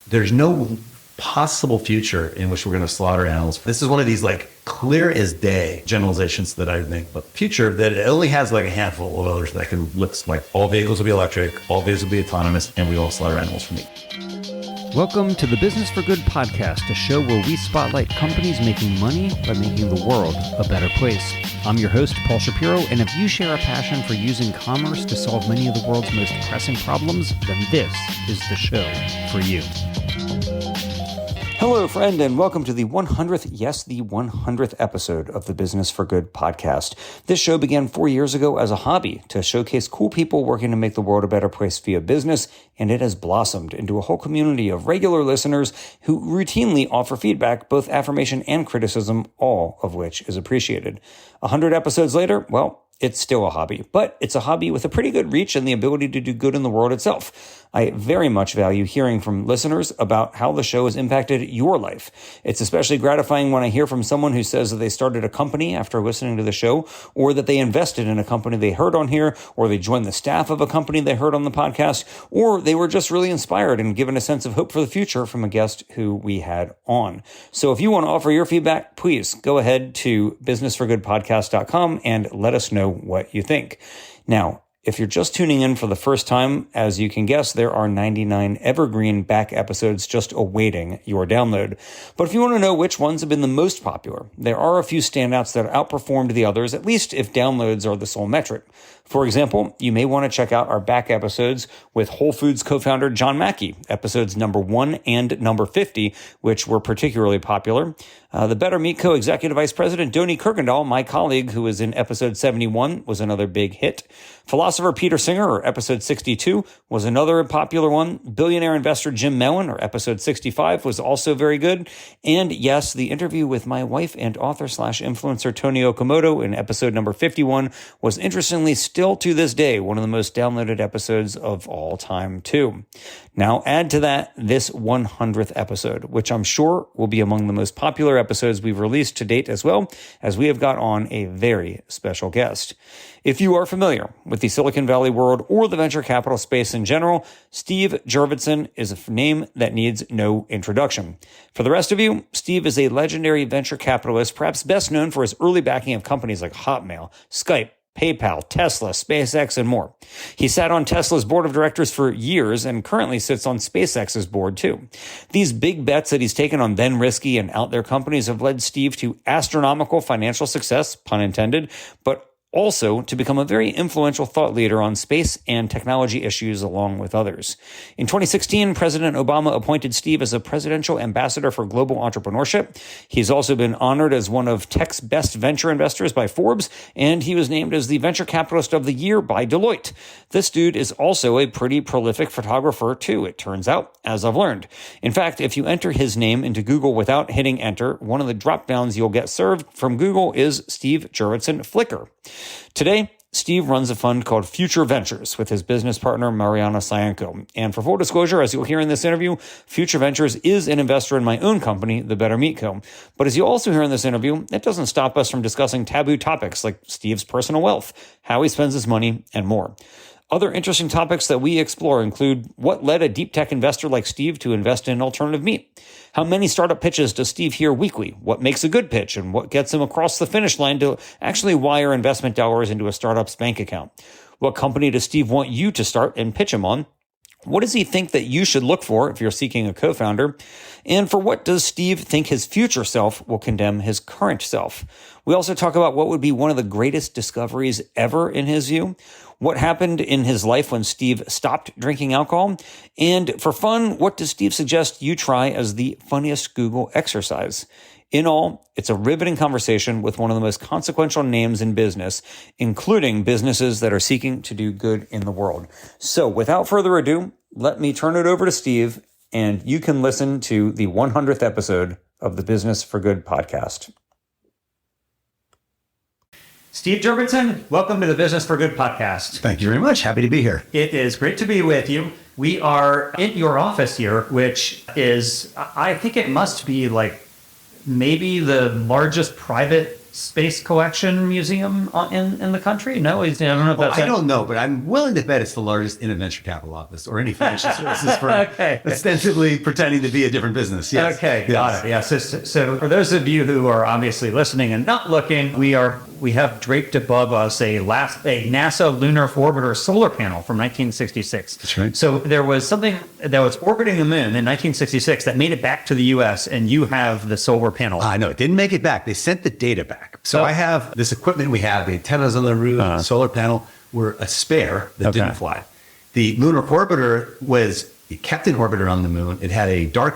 there's no possible future in which we're going to slaughter animals. This is one of these like clear as day generalizations that I make, but future that it only has like a handful of others that can look like all vehicles will be electric, all vehicles will be autonomous, and we all slaughter animals for meat. Welcome to the Business for Good podcast, a show where we spotlight companies making money by making the world a better place. I'm your host, Paul Shapiro, and if you share a passion for using commerce to solve many of the world's most pressing problems, then this is the show for you. Hello, friend, and welcome to the 100th, yes, the 100th episode of the Business for Good podcast. This show began 4 years ago as a hobby to showcase cool people working to make the world a better place via business, and it has blossomed into a whole community of regular listeners who routinely offer feedback, both affirmation and criticism, all of which is appreciated. 100 episodes later, well, it's still a hobby, but it's a hobby with a pretty good reach and the ability to do good in the world itself. I very much value hearing from listeners about how the show has impacted your life. It's especially gratifying when I hear from someone who says that they started a company after listening to the show, or that they invested in a company they heard on here, or they joined the staff of a company they heard on the podcast, or they were just really inspired and given a sense of hope for the future from a guest who we had on. So if you want to offer your feedback, please go ahead to businessforgoodpodcast.com and let us know what you think. Now, if you're just tuning in for the first time, as you can guess, there are 99 evergreen back episodes just awaiting your download. But if you want to know which ones have been the most popular, there are a few standouts that outperformed the others, at least if downloads are the sole metric. For example, you may want to check out our back episodes with Whole Foods co-founder John Mackey, episodes number 1 and number 50, which were particularly popular. The Better Meat Co. Executive Vice President Donnie Kirkendall, my colleague who was in episode 71, was another big hit. Philosopher Peter Singer, or episode 62, was another popular one. Billionaire investor Jim Mellon, or episode 65, was also very good. And yes, the interview with my wife and author/influencer Tony Okamoto in episode number 51 was interestingly still to this day one of the most downloaded episodes of all time too. Now add to that this 100th episode, which I'm sure will be among the most popular episodes we've released to date, as well as we have got on a very special guest. If you are familiar with the Silicon Valley world or the venture capital space in general, Steve Jurvetson is a name that needs no introduction. For the rest of you, Steve is a legendary venture capitalist, perhaps best known for his early backing of companies like Hotmail, Skype, PayPal, Tesla, SpaceX, and more. He sat on Tesla's board of directors for years and currently sits on SpaceX's board too. These big bets that he's taken on then risky and out there companies have led Steve to astronomical financial success, pun intended, but also to become a very influential thought leader on space and technology issues along with others. In 2016, President Obama appointed Steve as a presidential ambassador for global entrepreneurship. He's also been honored as one of tech's best venture investors by Forbes, and he was named as the venture capitalist of the year by Deloitte. This dude is also a pretty prolific photographer too, it turns out, as I've learned. In fact, if you enter his name into Google without hitting enter, one of the dropdowns you'll get served from Google is Steve Jurvetson Flickr. Today, Steve runs a fund called Future Ventures with his business partner, Maryanna Saenko. And for full disclosure, as you'll hear in this interview, Future Ventures is an investor in my own company, the Better Meat Co. But as you'll also hear in this interview, it doesn't stop us from discussing taboo topics like Steve's personal wealth, how he spends his money, and more. Other interesting topics that we explore include what led a deep tech investor like Steve to invest in alternative meat. How many startup pitches does Steve hear weekly? What makes a good pitch and what gets him across the finish line to actually wire investment dollars into a startup's bank account? What company does Steve want you to start and pitch him on? What does he think that you should look for if you're seeking a co-founder? And for what does Steve think his future self will condemn his current self? We also talk about what would be one of the greatest discoveries ever in his view, what happened in his life when Steve stopped drinking alcohol, and for fun, what does Steve suggest you try as the funniest Google exercise? In all, it's a riveting conversation with one of the most consequential names in business, including businesses that are seeking to do good in the world. So without further ado, let me turn it over to Steve, and you can listen to the 100th episode of the Business for Good podcast. Steve Jurvetson, welcome to the Business for Good podcast. Thank you very much. Happy to be here. It is great to be with you. We are in your office here, which is, I think it must be like maybe the largest private space collection museum in the country? No, I don't know if Well, that's I don't know, but I'm willing to bet it's the largest in a venture capital office or any financial services firm Okay. ostensibly pretending to be a different business. Yes. Okay, Yes. got it. Yeah. So for those of you who are obviously listening and not looking, we have draped above us a NASA lunar orbiter solar panel from 1966. That's right. So there was something that was orbiting the moon in 1966 that made it back to the U.S. and you have the solar panel. I know it didn't make it back. They sent the data back. So I have this equipment we have, the antennas on the roof, the solar panel were a spare that didn't fly. The lunar orbiter was kept in orbit around the moon. It had a dark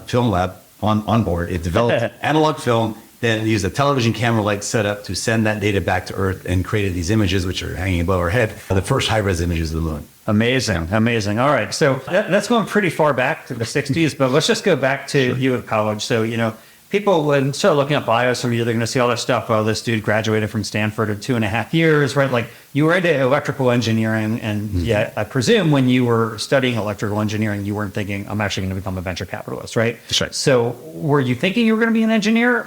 film lab on board. It developed analog film, then used a television camera like setup to send that data back to Earth and created these images, which are hanging above our head, the first high-res images of the moon. Amazing. All right. So that's going pretty far back to the 60s, but let's just go back to you at college. So, people, when start looking up bios from you, they're going to see all this stuff. Oh, this dude graduated from Stanford in 2.5 years, right? Like you were into electrical engineering. And yeah, I presume when you were studying electrical engineering, you weren't thinking, I'm actually going to become a venture capitalist, right? That's right. So were you thinking you were going to be an engineer?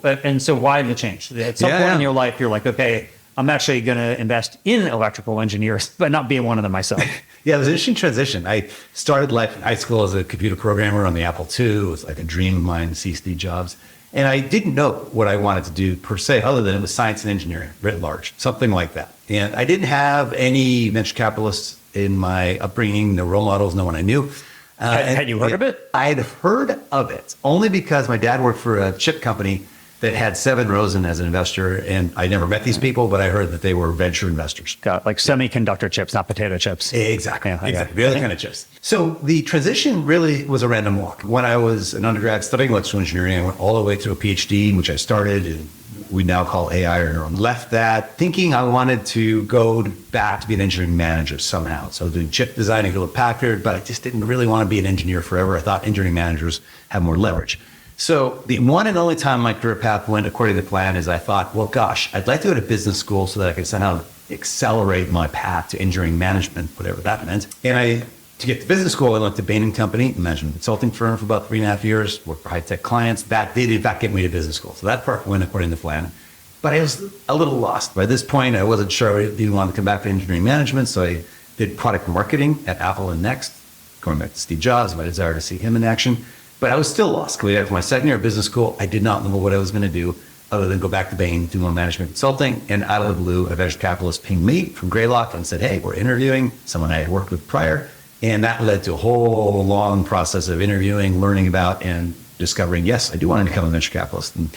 And so why did it change? At some point in your life, you're like, okay, I'm actually going to invest in electrical engineers, but not be one of them myself. Yeah, it was an interesting transition. I started life in high school as a computer programmer on the Apple II. It was like a dream of mine to see Steve Jobs. And I didn't know what I wanted to do per se, other than it was science and engineering, writ large, something like that. And I didn't have any venture capitalists in my upbringing, no role models, no one I knew. Had you heard of it? I had heard of it, only because my dad worked for a chip company that had Seven Rosen as an investor, and I never met these people, but I heard that they were venture investors. Got like semiconductor chips, not potato chips. Exactly. Yeah, exactly. The other kind of chips. So the transition really was a random walk. When I was an undergrad studying electrical engineering, I went all the way through a PhD, which I started in we now call AI or neural. Left that thinking I wanted to go back to be an engineering manager somehow. So doing chip design at Hewlett Packard, but I just didn't really want to be an engineer forever. I thought engineering managers have more leverage. So the one and only time my career path went according to the plan is I thought, well, gosh, I'd like to go to business school so that I could somehow accelerate my path to engineering management, whatever that meant. And to get to business school, I went to Bain & Company, a management consulting firm for about 3.5 years, worked for high-tech clients. That did, in fact, get me to business school. So that part went according to plan. But I was a little lost. By this point, I wasn't sure I didn't want to come back to engineering management, so I did product marketing at Apple and Next, going back to Steve Jobs, my desire to see him in action. But I was still lost. After my second year of business school, I did not know what I was going to do other than go back to Bain, do more management consulting. And out of the blue, a venture capitalist pinged me from Greylock and said, hey, we're interviewing someone I had worked with prior. And that led to a whole long process of interviewing, learning about, and discovering, yes, I do want to become a venture capitalist. And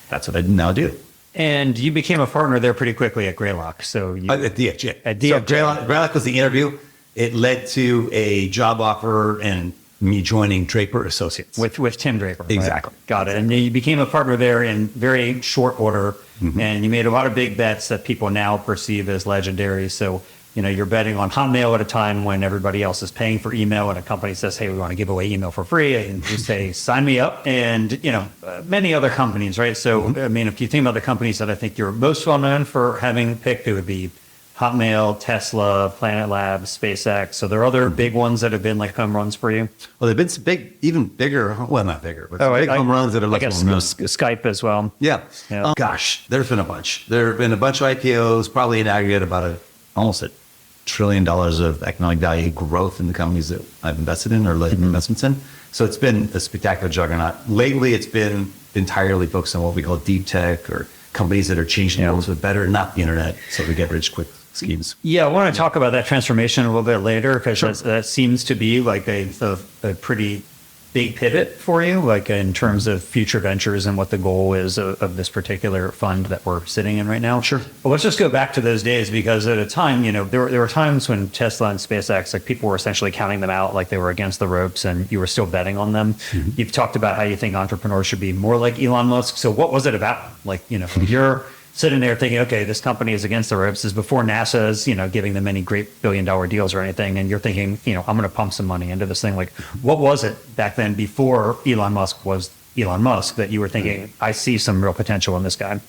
that's what I now do. And you became a partner there pretty quickly at Greylock. So At DFJ. At DFJ. So Greylock was the interview. It led to a job offer and me joining Draper Associates. With Tim Draper. Right? Exactly. Got it. And you became a partner there in very short order. Mm-hmm. And you made a lot of big bets that people now perceive as legendary. So, you're betting on Hotmail at a time when everybody else is paying for email and a company says, hey, we want to give away email for free. And you say, sign me up. And, many other companies, right? So, mm-hmm. I mean, if you think about the companies that I think you're most well known for having picked, it would be Hotmail, Tesla, Planet Labs, SpaceX. So there are other big ones that have been like home runs for you. Well, they've been some big, even bigger. Well, not bigger, but big home runs that are like Skype as well. Yeah. Gosh, there's been a bunch. There have been a bunch of IPOs, probably in aggregate about almost $1 trillion of economic value growth in the companies that I've invested in or led investments in. So it's been a spectacular juggernaut. Lately, it's been entirely focused on what we call deep tech or companies that are changing the world for the better, not the internet, so we get rich quick schemes. Yeah, I want to talk about that transformation a little bit later because that seems to be like a pretty big pivot for you, like in terms of future ventures and what the goal is of this particular fund that we're sitting in right now. Sure. But let's just go back to those days because at a time, there were times when Tesla and SpaceX, like people were essentially counting them out like they were against the ropes and you were still betting on them. Mm-hmm. You've talked about how you think entrepreneurs should be more like Elon Musk. So what was it about? Like, you're sitting there thinking, okay, this company is against the ropes. This is before NASA's, giving them any great billion-dollar deals or anything. And you're thinking, I'm going to pump some money into this thing. Like, what was it back then before Elon Musk was Elon Musk that you were thinking, I see some real potential in this guy?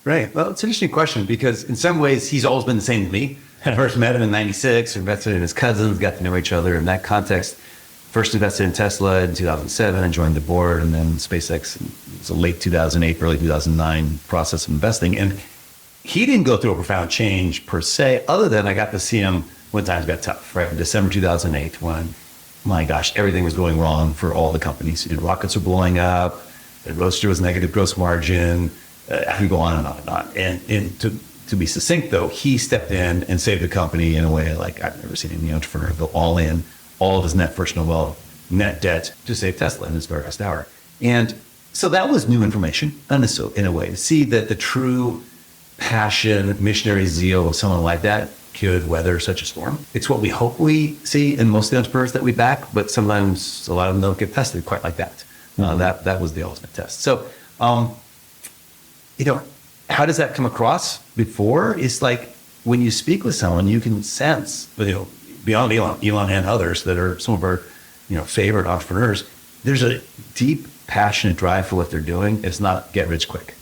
Right. Well, it's an interesting question because in some ways he's always been the same to me. I first met him in 96, invested in his cousins, got to know each other in that context. First invested in Tesla in 2007 and joined the board, and then SpaceX in It's a late 2008, early 2009 process of investing. And he didn't go through a profound change per se, other than I got to see him when times got tough, right? In December 2008, when, my gosh, everything was going wrong for all the companies. Rockets were blowing up, the Roadster was negative gross margin, I could go on and on and on. And to be succinct, though, he stepped in and saved the company in a way like I've never seen any entrepreneur go all in, all of his net personal wealth, net debt to save Tesla in its darkest hour. And so that was new information, in a way, to see that the true passion, missionary zeal of someone like that could weather such a storm. It's what we hope we see in most of the entrepreneurs that we back, but sometimes a lot of them don't get tested quite like that. That was the ultimate test. So, how does that come across before? It's like when you speak with someone, you can sense, beyond Elon and others that are some of our, favorite entrepreneurs, there's a deep, passionate drive for what they're doing. It's not get rich quick,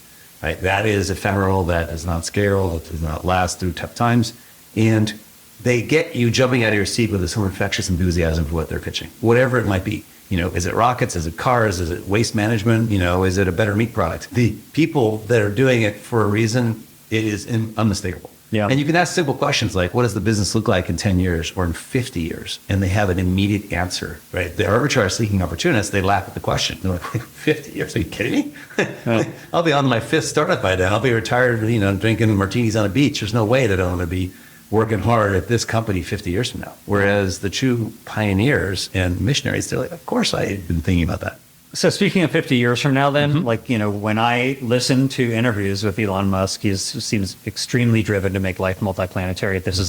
right? That is ephemeral. That is not scalable. It does not last through tough times. And they get you jumping out of your seat with some infectious enthusiasm for what they're pitching, whatever it might be. Is it rockets? Is it cars? Is it waste management? Is it a better meat product? The people that are doing it for a reason, it is unmistakable. Yeah. And you can ask simple questions like, what does the business look like in 10 years or in 50 years? And they have an immediate answer, right? The arbitrage-seeking opportunists, they laugh at the question. They're like, 50 years? Are you kidding me? I'll be on my 5th startup by then. I'll be retired, drinking martinis on a beach. There's no way that I'm going to be working hard at this company 50 years from now. Whereas the true pioneers and missionaries, they're like, of course I've been thinking about that. So speaking of 50 years from now, then, when I listen to interviews with Elon Musk, he seems extremely driven to make life multiplanetary. This is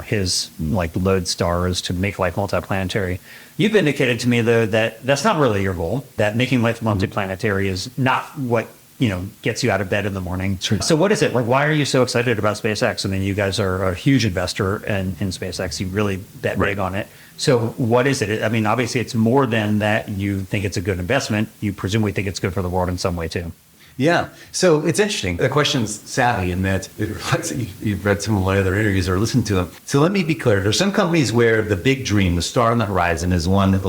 his lodestar is to make life multiplanetary. You've indicated to me, though, that that's not really your goal, that making life multiplanetary is not what gets you out of bed in the morning. Sure. So what is it? Why are you so excited about SpaceX? I mean, you guys are a huge investor in SpaceX. You really bet big on it. So what is it? I mean, obviously it's more than that. You think it's a good investment. You presumably think it's good for the world in some way too. Yeah. So it's interesting. The question's savvy in that it reflects that you've read some of my other interviews or listened to them. So let me be clear. There's some companies where the big dream, the star on the horizon, is one that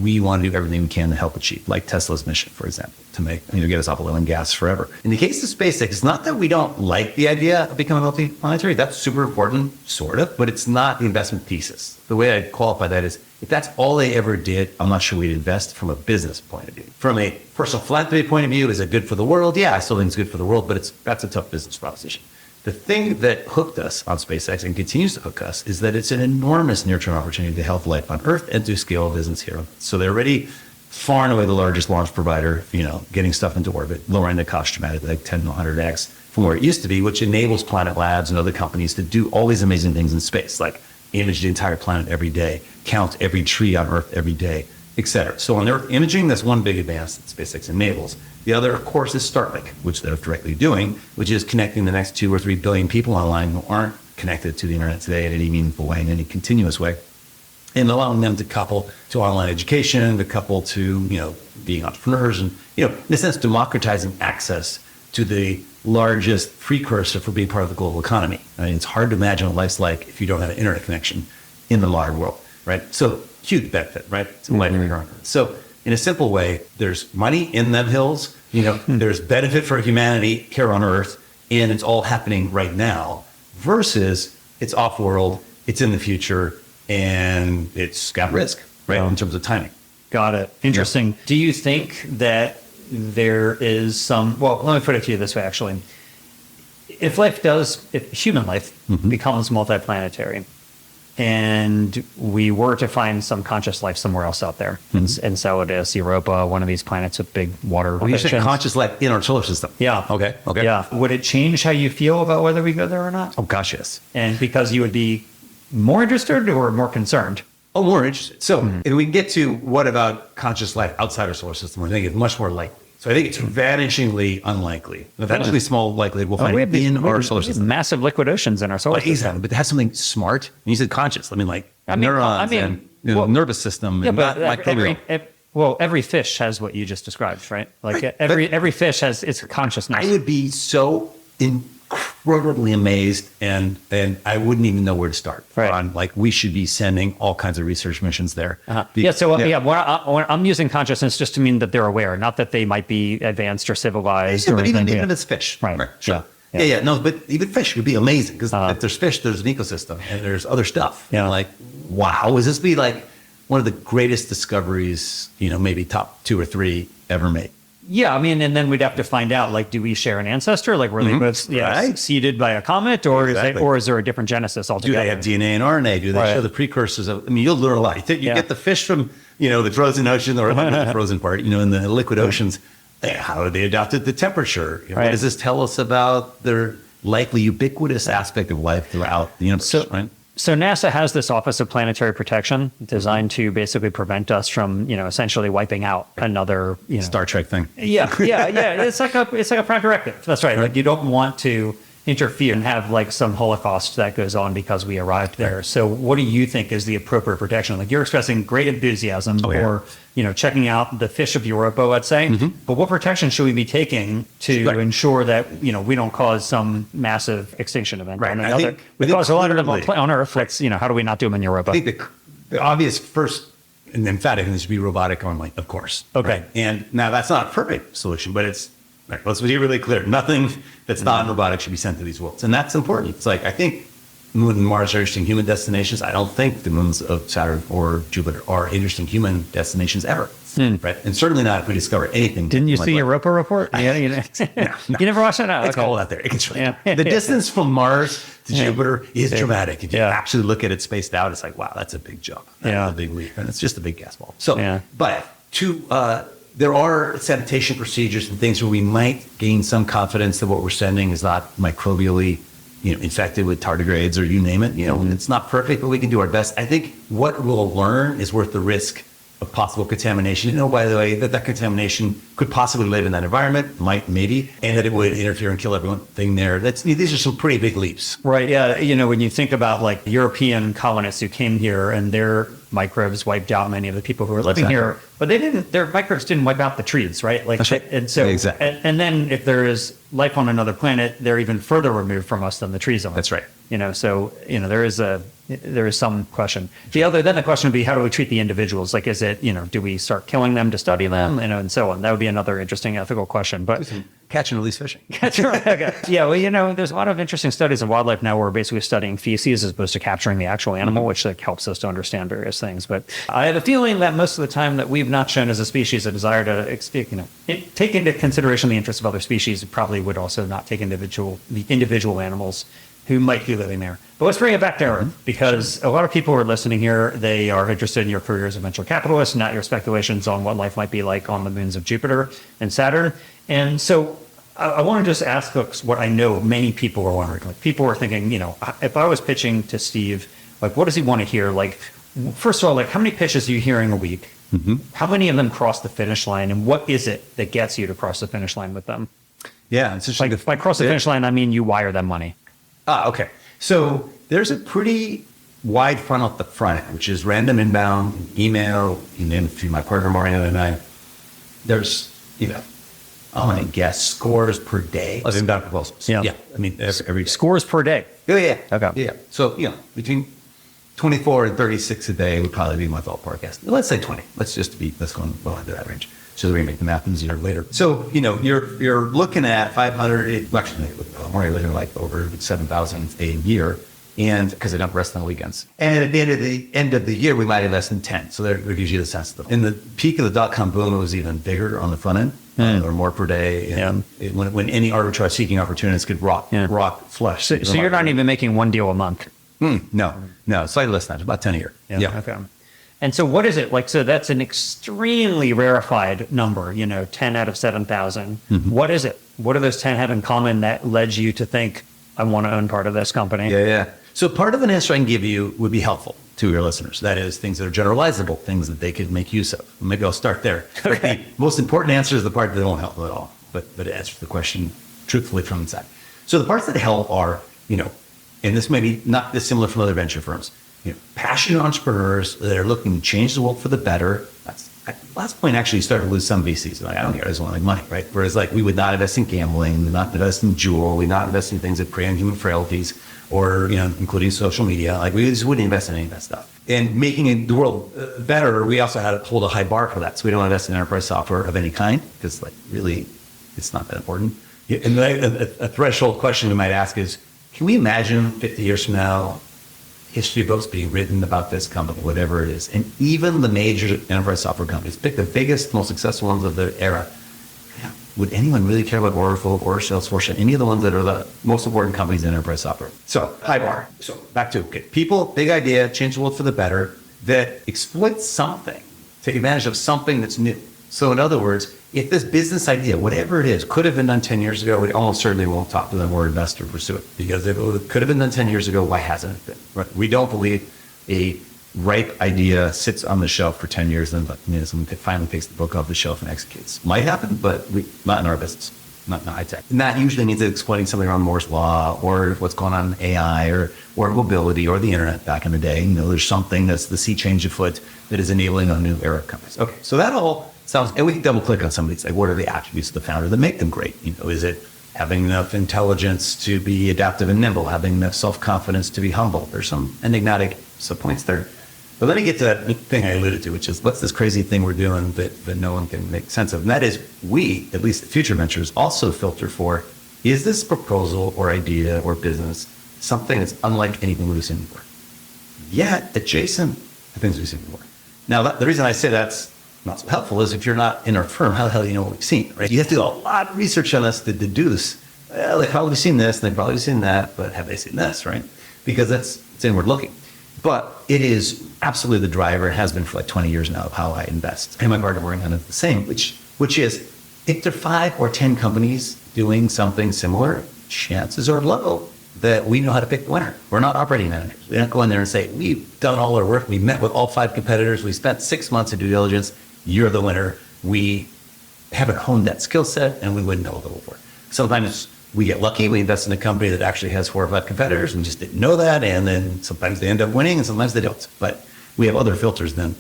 we want to do everything we can to help achieve, like Tesla's mission, for example, to make, get us off oil and gas forever. In the case of SpaceX, it's not that we don't like the idea of becoming multi-planetary. That's super important, sort of, but it's not the investment thesis. The way I qualify that is, if that's all they ever did, I'm not sure we'd invest from a business point of view. From a personal philanthropy point of view, is it good for the world? Yeah, I still think it's good for the world, but that's a tough business proposition. The thing that hooked us on SpaceX and continues to hook us is that it's an enormous near-term opportunity to help life on Earth and to scale business here. So they're already far and away the largest launch provider, getting stuff into orbit, lowering the cost dramatically, like 10 to 100x from where it used to be, which enables Planet Labs and other companies to do all these amazing things in space, like image the entire planet every day, count every tree on Earth every day, et cetera. So on Earth imaging, that's one big advance that SpaceX enables. The other, of course, is Starlink, which they're directly doing, which is connecting the next 2 or 3 billion people online who aren't connected to the internet today in any meaningful way, in any continuous way, and allowing them to couple to online education, to couple to, being entrepreneurs and, in a sense, democratizing access to the largest precursor for being part of the global economy. I mean, it's hard to imagine what life's like if you don't have an internet connection in the modern world, right? So huge benefit, right? So in a simple way, there's money in them hills, there's benefit for humanity here on Earth, and it's all happening right now versus it's off-world, it's in the future, and it's got risk, right? In terms of timing. Got it. Interesting. Yeah. Do you think that there is some, well, let me put it to you this way, actually. If human life becomes multiplanetary and we were to find some conscious life somewhere else out there, and so it is Europa, one of these planets with big water. Well, you said conscious life in our solar system. Yeah. Okay. Yeah. Would it change how you feel about whether we go there or not? Oh, gosh, yes. And because you would be more interested or more concerned? Oh, more interested. So, and we can get to what about conscious life outside our solar system, I think it's much more likely. So I think it's vanishingly unlikely. Vanishingly small likelihood we'll find in our solar system. Massive liquid oceans in our solar system. Exactly, but to have something smart, and you said conscious, neurons and nervous system. Yeah, and but every fish has what you just described, right? Like every fish has its consciousness. I would be so incredibly amazed, and I wouldn't even know where to start. Right. On like we should be sending all kinds of research missions there. When I'm using consciousness just to mean that they're aware, not that they might be advanced or civilized. Yeah, or but anything. even as fish, Right. Sure. Yeah. Yeah. No, but even fish would be amazing because if there's fish, there's an ecosystem and there's other stuff. Yeah. And like, wow, would this be like one of the greatest discoveries, maybe top 2 or 3 ever made? Yeah, I mean, and then we'd have to find out, like, do we share an ancestor? Like, were they both Right. seeded by a comet, or Exactly. is there a different genesis Do altogether? they have DNA and RNA? Do they Right. show the precursors of? I mean, you'll learn a lot. You get the fish from the frozen ocean or the frozen part, in the liquid oceans. How have they adapted the temperature? What Right. does this tell us about their likely ubiquitous aspect of life throughout the universe? Right? So NASA has this Office of Planetary Protection designed to basically prevent us from, essentially wiping out another, Star Trek thing. Yeah. It's like a prime directive. That's right. Like you don't want to interfere and have like some Holocaust that goes on because we arrived there. So what do you think is the appropriate protection? Like you're expressing great enthusiasm for, checking out the fish of Europa, let's say. But what protection should we be taking to ensure that, we don't cause some massive extinction event? Right. I think we cause a lot of them on Earth. Let's, how do we not do them in Europa? I think the obvious first and emphatic is to be robotic only, of course. Okay. Right? And now that's not a perfect solution, but it's, let's be really clear. Nothing that's not robotic should be sent to these worlds. And that's important. It's like, I think Moon and Mars are interesting human destinations. I don't think the moons of Saturn or Jupiter are interesting human destinations ever. Right? And certainly not if we discover anything. Didn't you like see life. Europa Report? Yeah, No. You never watched it? No, It's okay. cold out there. It gets really Yeah. The distance from Mars to Yeah. Jupiter is dramatic. If you Yeah. actually look at it spaced out, it's like, wow, that's a big jump. That's a big leap. And it's just a big gas ball. So, but there are sanitation procedures and things where we might gain some confidence that what we're sending is not microbially infected with tardigrades or you name it. It's not perfect, but we can do our best. I think what we'll learn is worth the risk of possible contamination. By the way, that contamination could possibly live in that environment, maybe, and that it would interfere and kill everything there. These are some pretty big leaps. Right. Yeah. When you think about like European colonists who came here and their microbes wiped out many of the people who were living here, but their microbes didn't wipe out the trees, right? Like, That's right. And so, Exactly. and then if there is life on another planet, they're even further removed from us than the trees are. That's right. So, there is some question. Then the question would be, how do we treat the individuals? Like, is it, do we start killing them to study them, and so on? That would be another interesting ethical question. But Catch and release fishing. that's right. Okay. Yeah. Well, there's a lot of interesting studies in wildlife now where we're basically studying feces as opposed to capturing the actual animal, which like helps us to understand various things. But I have a feeling that most of the time that we've not shown as a species a desire to, take into consideration the interests of other species. It probably would also not take the individual animals who might be living there. But let's bring it back to Earth, because a lot of people who are listening here, they are interested in your career as a venture capitalist, not your speculations on what life might be like on the moons of Jupiter and Saturn. And so I want to just ask folks what I know many people are wondering. Like people are thinking, if I was pitching to Steve, like what does he want to hear? Like, first of all, like how many pitches are you hearing a week? How many of them cross the finish line? And what is it that gets you to cross the finish line with them? Yeah. It's just Like by cross the finish line, I mean you wire them money. Okay. So there's a pretty wide funnel at the front, which is random inbound, email, and then through my partner, Maryanna, and I, there's, I'm going to guess scores per day of inbound proposals. Yeah. I mean, every day. Scores per day. Yeah. Okay. Yeah. So, between 24 and 36 a day would probably be my ballpark estimate. Let's say 20. Let's go well into that range so that we can make the math easier later. So, you're looking at 500, actually, more like over 7,000 a year. And because they don't rest on the weekends. And at the end of the year, we might have less than 10. So that gives you the sense of them. In the peak of the dot-com boom, it was even bigger on the front end, or more per day. And when any arbitrage seeking opportunities could rock flush. So you're not even making one deal a month? No, slightly less than that, about 10 a year. Yeah. Okay. And so what is it like? So that's an extremely rarefied number, 10 out of 7,000. What is it? What do those 10 have in common that led you to think, I want to own part of this company? Yeah. So part of an answer I can give you would be helpful to your listeners. That is things that are generalizable, things that they could make use of. Maybe I'll start there. Okay. The most important answer is the part that won't help at all, but it answers the question truthfully from inside. So the parts that help are, and this may be not dissimilar from other venture firms, passionate entrepreneurs that are looking to change the world for the better. That's at last point, actually started to lose some VCs. Like, I don't care, I just want to make money, right? Whereas like we would not invest in gambling, we would not invest in jewel, we would not invest in things that prey on human frailties or, including social media. Like we just wouldn't invest in any of that stuff. And making the world better, we also had to hold a high bar for that. So we don't invest in enterprise software of any kind because like really it's not that important. And a threshold question we might ask is, can we imagine 50 years from now, history books being written about this company, whatever it is, and even the major enterprise software companies, pick the biggest, most successful ones of their era. Yeah, would anyone really care about Oracle or Salesforce and any of the ones that are the most important companies in enterprise software? So high bar. So back to people, big idea, change the world for the better, that exploit something, take advantage of something that's new. So in other words, if this business idea, whatever it is, could have been done 10 years ago, we almost certainly won't talk to them or invest or pursue it. Because if it could have been done 10 years ago, why hasn't it been? Right? We don't believe a ripe idea sits on the shelf for 10 years and someone finally takes the book off the shelf and executes. Might happen, but not in our business, not in high tech. And that usually means exploiting something around Moore's Law or what's going on in AI or mobility or the internet back in the day. There's something that's the sea change afoot that is enabling a new era of companies. Okay, so that all sounds, and we can double click on some of these, like what are the attributes of the founder that make them great? Is it having enough intelligence to be adaptive and nimble, having enough self-confidence to be humble? There's some enigmatic subpoints there. But let me get to that thing I alluded to, which is what's this crazy thing we're doing that no one can make sense of? And that is we, at least at Future Ventures, also filter for, is this proposal or idea or business something that's unlike anything we've seen before? Yet adjacent to things we've seen before. Now, the reason I say that's not so helpful is if you're not in our firm, how the hell do you know what we've seen, right? You have to do a lot of research on us to deduce, well, they've probably seen this, and they've probably seen that, but have they seen this, right? Because it's inward looking. But it is absolutely the driver, it has been for like 20 years now, of how I invest. And my partner working on it the same, which is if there are 5 or 10 companies doing something similar, chances are low that we know how to pick the winner. We're not operating managers. We don't go in there and say, we've done all our work, we met with all 5 competitors, we spent 6 months of due diligence, you're the winner. We haven't honed that skill set and we wouldn't know the whole work. Sometimes we get lucky, we invest in a company that actually has 4 or 5 competitors and just didn't know that, and then sometimes they end up winning and sometimes they don't. But we have other filters then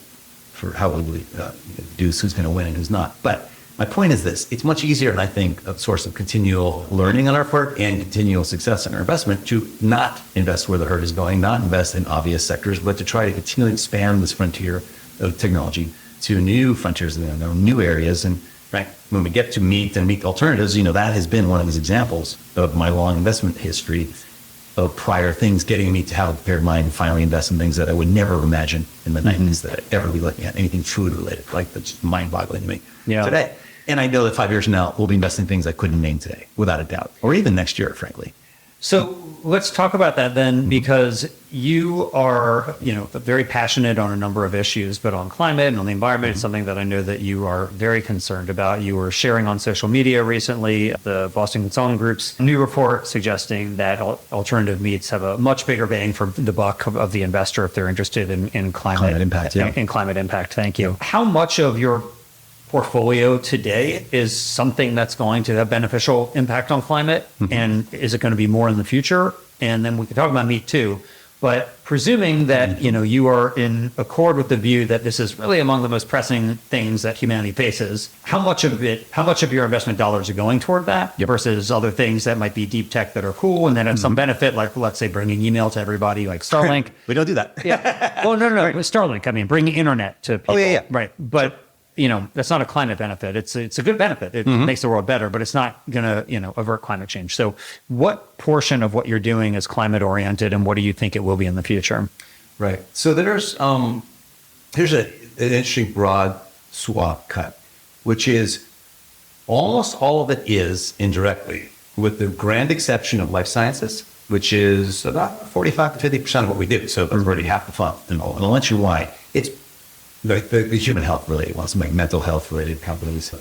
for how we deduce who's going to win and who's not. But my point is this, it's much easier, and I think a source of continual learning on our part and continual success in our investment to not invest where the herd is going, not invest in obvious sectors, but to try to continually expand this frontier of technology to new frontiers, new areas. And right, when we get to meat and meat alternatives, that has been one of these examples of my long investment history of prior things getting me to have a prepared mind and finally invest in things that I would never imagine in the 90s that I'd ever be looking at, anything food related. Like, that's mind-boggling to me today. And I know that 5 years from now, we'll be investing in things I couldn't name today, without a doubt, or even next year, frankly. So let's talk about that then, because you are, very passionate on a number of issues, but on climate and on the environment, it's something that I know that you are very concerned about. You were sharing on social media recently the Boston Consulting Group's new report suggesting that alternative meats have a much bigger bang for the buck of the investor if they're interested in climate impact. In climate impact. Thank you. How much of your portfolio today is something that's going to have beneficial impact on climate? And is it going to be more in the future? And then we can talk about meat too, but presuming that, you are in accord with the view that this is really among the most pressing things that humanity faces, how much of your investment dollars are going toward that versus other things that might be deep tech that are cool and then have some benefit, like let's say bringing email to everybody, like Starlink. We don't do that. Well, no. Starlink, bringing internet to people. Right. But that's not a climate benefit. It's a good benefit. It makes the world better, but it's not going to, avert climate change. So what portion of what you're doing is climate oriented and what do you think it will be in the future? Right. So here's an interesting broad swath cut, which is almost all of it is indirectly, with the grand exception of life sciences, which is about 45 to 50% of what we do. So that's already half the fun. And I'll let you why. It's like the human health related ones, like mental health related companies,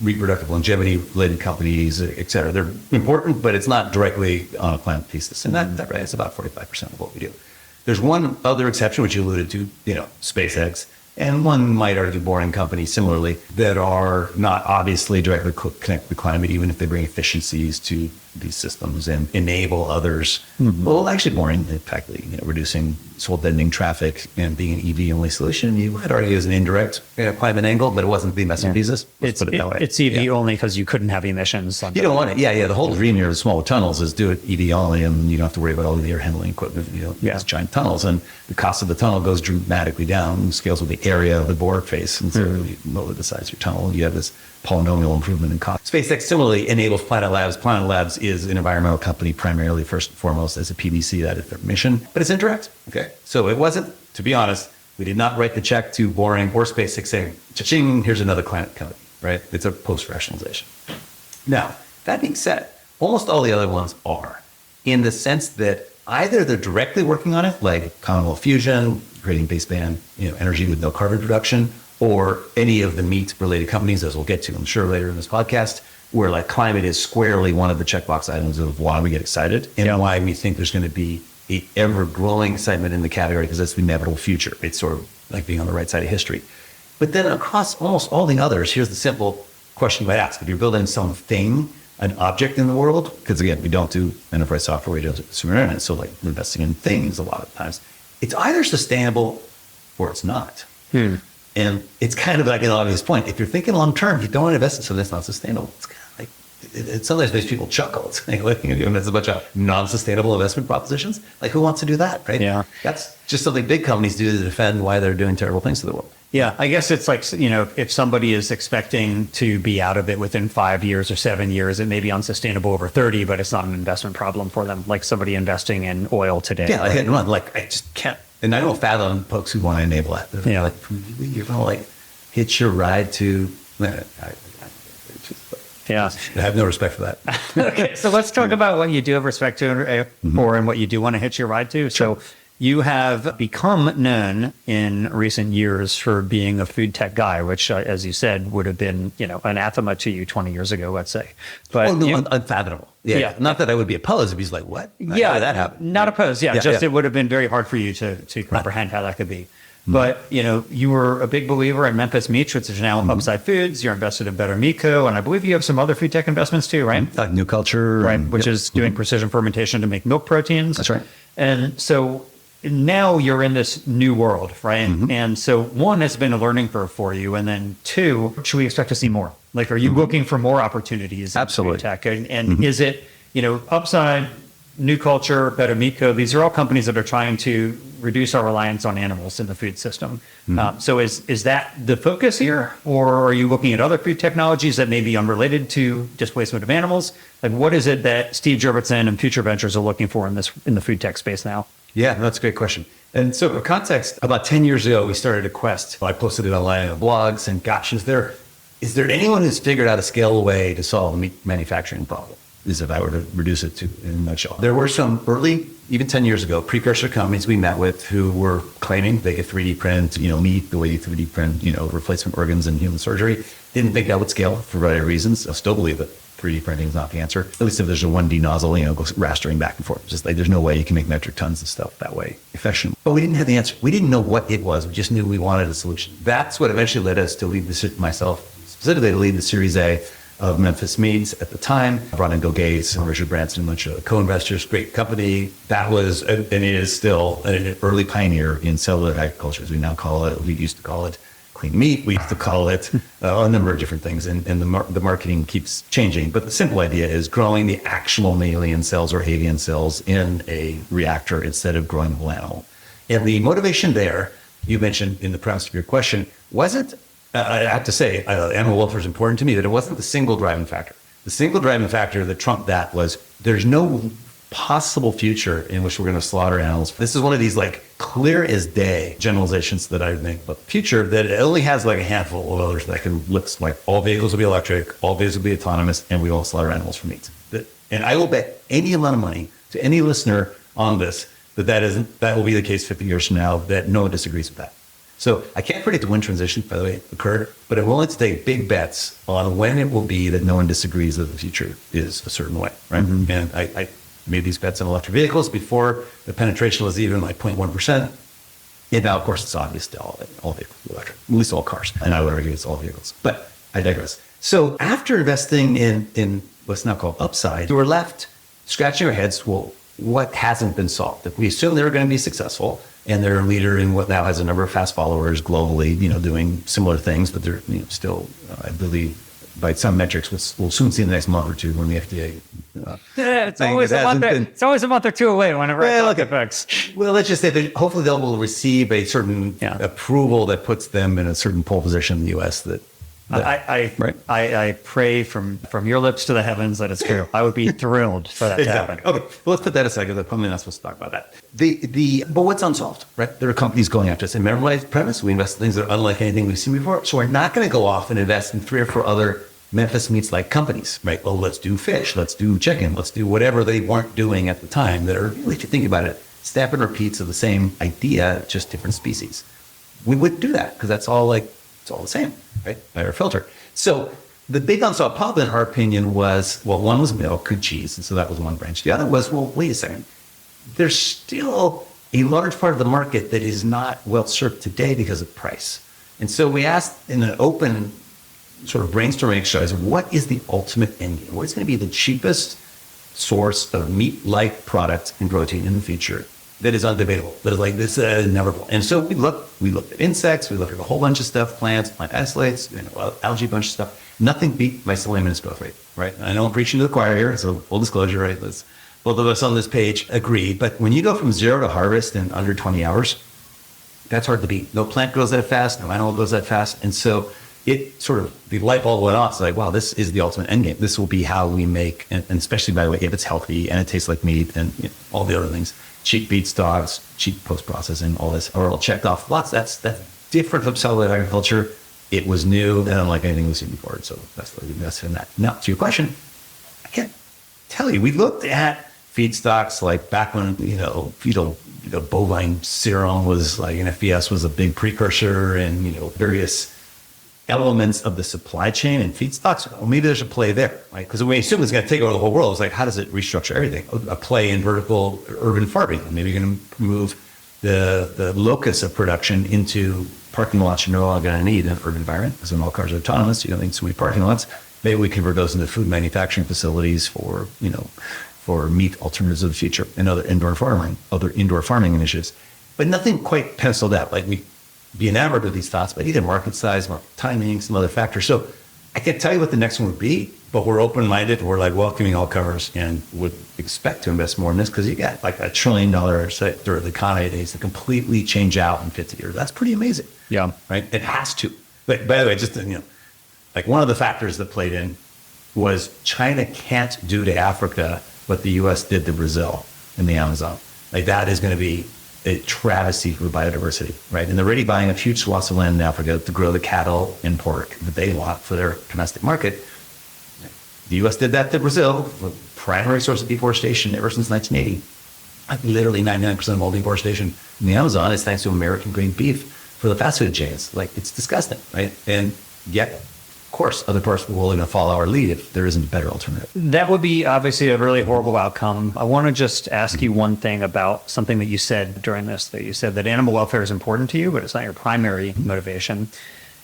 reproductive longevity related companies, et cetera. They're important, but it's not directly on a climate thesis. And that right, it's about 45% of what we do. There's one other exception, which you alluded to, SpaceX, and one might argue boring companies similarly that are not obviously directly connected to climate, even if they bring efficiencies to these systems and enable others. Well, actually boring, in fact, reducing soul deadening traffic and being an EV only solution, you might argue is an indirect climate angle, but it wasn't the investment thesis. Let's put it that way. It's EV only because you couldn't have emissions. You don't want it. Yeah. The whole dream here of smaller tunnels is do it EV only, and you don't have to worry about all the air handling equipment, these giant tunnels. And the cost of the tunnel goes dramatically down, scales with the area of the bore face. And so you lower the size of your tunnel, you have this polynomial improvement in cost. SpaceX similarly enables Planet Labs. Planet Labs is an environmental company primarily, first and foremost, as a PVC. That is their mission, but it's indirect. Okay. So it wasn't, to be honest, we did not write the check to Boring or SpaceX saying, cha-ching, here's another climate company, right? It's a post-rationalization. Now, that being said, almost all the other ones are, in the sense that either they're directly working on it, like Commonwealth Fusion, creating baseband, energy with no carbon production, or any of the meat-related companies, as we'll get to, I'm sure, later in this podcast, where like climate is squarely one of the checkbox items of why we get excited and why we think there's going to be a ever-growing excitement in the category, because that's the inevitable future. It's sort of like being on the right side of history. But then across almost all the others, here's the simple question you might ask. If you're building something, an object in the world, because again, we don't do enterprise software, we do consumer internet, so like we're investing in things a lot of times. It's either sustainable or it's not. And it's kind of like an obvious point. If you're thinking long term, you don't want to invest in something that's not sustainable. It's kind of like, it sometimes makes people chuckle. It's like there's a bunch of non-sustainable investment propositions. Like, who wants to do that, right? Yeah. That's just something big companies do to defend why they're doing terrible things to the world. Yeah, I guess it's like, if somebody is expecting to be out of it within 5 years or 7 years, it may be unsustainable over 30, but it's not an investment problem for them. Like somebody investing in oil today. Yeah, I just can't. And I don't fathom folks who want to enable that. Yeah. Like, you're going to like hitch your ride to. Yeah. I have no respect for that. Okay, so let's talk about what you do have respect to for and what you do want to hitch your ride to. So you have become known in recent years for being a food tech guy, which, as you said, would have been, anathema to you 20 years ago, let's say. But unfathomable. Yeah. Not that I would be opposed. It'd be like, what? How did that happen? Not opposed. Yeah. It would have been very hard for you to comprehend how that could be. But, you were a big believer in Memphis Meats, which is now Upside Foods. You're invested in Better Miko, and I believe you have some other food tech investments too, right? Like New Culture. Right, which is doing precision fermentation to make milk proteins. That's right. And so now you're in this new world, right? And so one, has been a learning curve for you. And then two, should we expect to see more? Like, are you looking for more opportunities in food tech? And is it, Upside, New Culture, Better Miko, these are all companies that are trying to reduce our reliance on animals in the food system. So is that the focus here? Or are you looking at other food technologies that may be unrelated to displacement of animals? Like, what is it that Steve Jurvetson and Future Ventures are looking for in the food tech space now? Yeah, that's a great question. And so for context, about 10 years ago, we started a quest. I posted it online on blogs, and gosh, is there anyone who's figured out a scalable way to solve a meat manufacturing problem? Is if I were to reduce it to in a nutshell. There were some early, even 10 years ago, precursor companies we met with who were claiming they could 3D print, meat the way you 3D print, replacement organs in human surgery. Didn't think that would scale for various reasons. I still believe that 3D printing is not the answer. At least if there's a 1D nozzle, goes rastering back and forth. Just like there's no way you can make metric tons of stuff that way efficiently. But we didn't have the answer. We didn't know what it was. We just knew we wanted a solution. That's what eventually led us to lead myself specifically to lead the Series A of Memphis Meats at the time. I brought in Bill Gates and Richard Branson, a bunch of co-investors, great company. That was, and it is still, an early pioneer in cellular agriculture, as we now call it. We used to call it clean meat. We used to call it a number of different things, and the marketing keeps changing. But the simple idea is growing the actual mammalian cells or avian cells in a reactor instead of growing the whole animal. And the motivation there, you mentioned in the premise of your question, wasn't, I have to say, animal welfare is important to me, that it wasn't the single driving factor. The single driving factor that trumped that was there's no possible future in which we're going to slaughter animals. This is one of these like clear as day generalizations that I make about the future, that it only has like a handful of others that can list, like all vehicles will be electric, all vehicles will be autonomous, and we will slaughter animals for meat. And I will bet any amount of money to any listener on this that will be the case 50 years from now, that no one disagrees with that. So I can't predict when transition, by the way, occurred, but I'm willing to take big bets on when it will be that no one disagrees that the future is a certain way, right? And I made these bets on electric vehicles before the penetration was even like 0.1%. And now, of course, it's obvious to all vehicles electric, at least all cars. And I would argue it's all vehicles, but I digress. So after investing in what's now called upside, we're left scratching our heads. Well, what hasn't been solved? If we assume they're going to be successful and they're a leader in what now has a number of fast followers globally, doing similar things, but they're still, I believe, by some metrics, we'll soon see in the next month or two when the FDA. It's always a month or two away whenever I talk effects. Well, let's just say that hopefully they will receive a certain approval that puts them in a certain pole position in the U.S. that I pray from your lips to the heavens that it's true. I would be thrilled for that to happen. Okay, well, let's put that aside because I'm probably not supposed to talk about that. But what's unsolved, right? There are companies going after us. And remember my premise, we invest in things that are unlike anything we've seen before. So we're not going to go off and invest in 3 or 4 other Memphis meats-like companies, right? Well, let's do fish, let's do chicken, let's do whatever they weren't doing at the time that are, really, if you think about it, step and repeats of the same idea, just different species. We wouldn't do that because it's all the same, right? By our filter. So the big unsolved problem, in our opinion, was, well, one was milk and cheese. And so that was one branch. The other was, well, wait a second. There's still a large part of the market that is not well served today because of price. And so we asked in an open sort of brainstorming exercise, what is the ultimate end game? What is going to be the cheapest source of meat-like product and protein in the future that is undebatable, that is like this inevitable? And so we looked at insects, we looked at a whole bunch of stuff, plants, plant isolates, algae, bunch of stuff. Nothing beat my Saliminus growth rate, right? I know I'm preaching to the choir here, so full disclosure, right? Both of us on this page agree. But when you go from 0 to harvest in under 20 hours, that's hard to beat. No plant grows that fast, no animal grows that fast. And so it sort of, the light bulb went off. It's like, wow, this is the ultimate end game. This will be how we make, and especially, by the way, if it's healthy and it tastes like meat and all the other things, cheap feedstocks, cheap post-processing, all this are all checked off. That's different from cellular agriculture. It was new and unlike anything we've seen before. So that's what we invested in that. Now, to your question, I can't tell you. We looked at feedstocks like back when, fetal bovine serum was like, NFBS was a big precursor, and, various elements of the supply chain and feedstocks. Well, maybe there's a play there, right? Because we assume it's going to take over the whole world. It's like, how does it restructure everything? A play in vertical urban farming. Maybe you're going to move the locus of production into parking lots you're no longer going to need in an urban environment. Because when all cars are autonomous, you don't need so many parking lots. Maybe we convert those into food manufacturing facilities for meat alternatives of the future and other indoor farming initiatives. But nothing quite penciled out. Like, we be enamored with these thoughts, but either market size, market timing, some other factors. So I can't tell you what the next one would be, but we're open-minded. We're like welcoming all comers and would expect to invest more in this because you got like $1 trillion sector of the economy days to completely change out in 50 years. That's pretty amazing. Yeah. Right? It has to. But by the way, just, like one of the factors that played in was China can't do to Africa what the U.S. did to Brazil in the Amazon. Like, that is going to be a travesty for biodiversity, right? And they're already buying a huge swaths of land in Africa to grow the cattle and pork that they want for their domestic market. The U.S. did that to Brazil, the primary source of deforestation ever since 1980. Like, literally 99% of all deforestation in the Amazon is thanks to American grain beef for the fast food chains. Like, it's disgusting, right? And yet, of course, other parts of the world are going to follow our lead if there isn't a better alternative. That would be obviously a really horrible outcome. I want to just ask you one thing about something that you said during this, that you said that animal welfare is important to you, but it's not your primary motivation.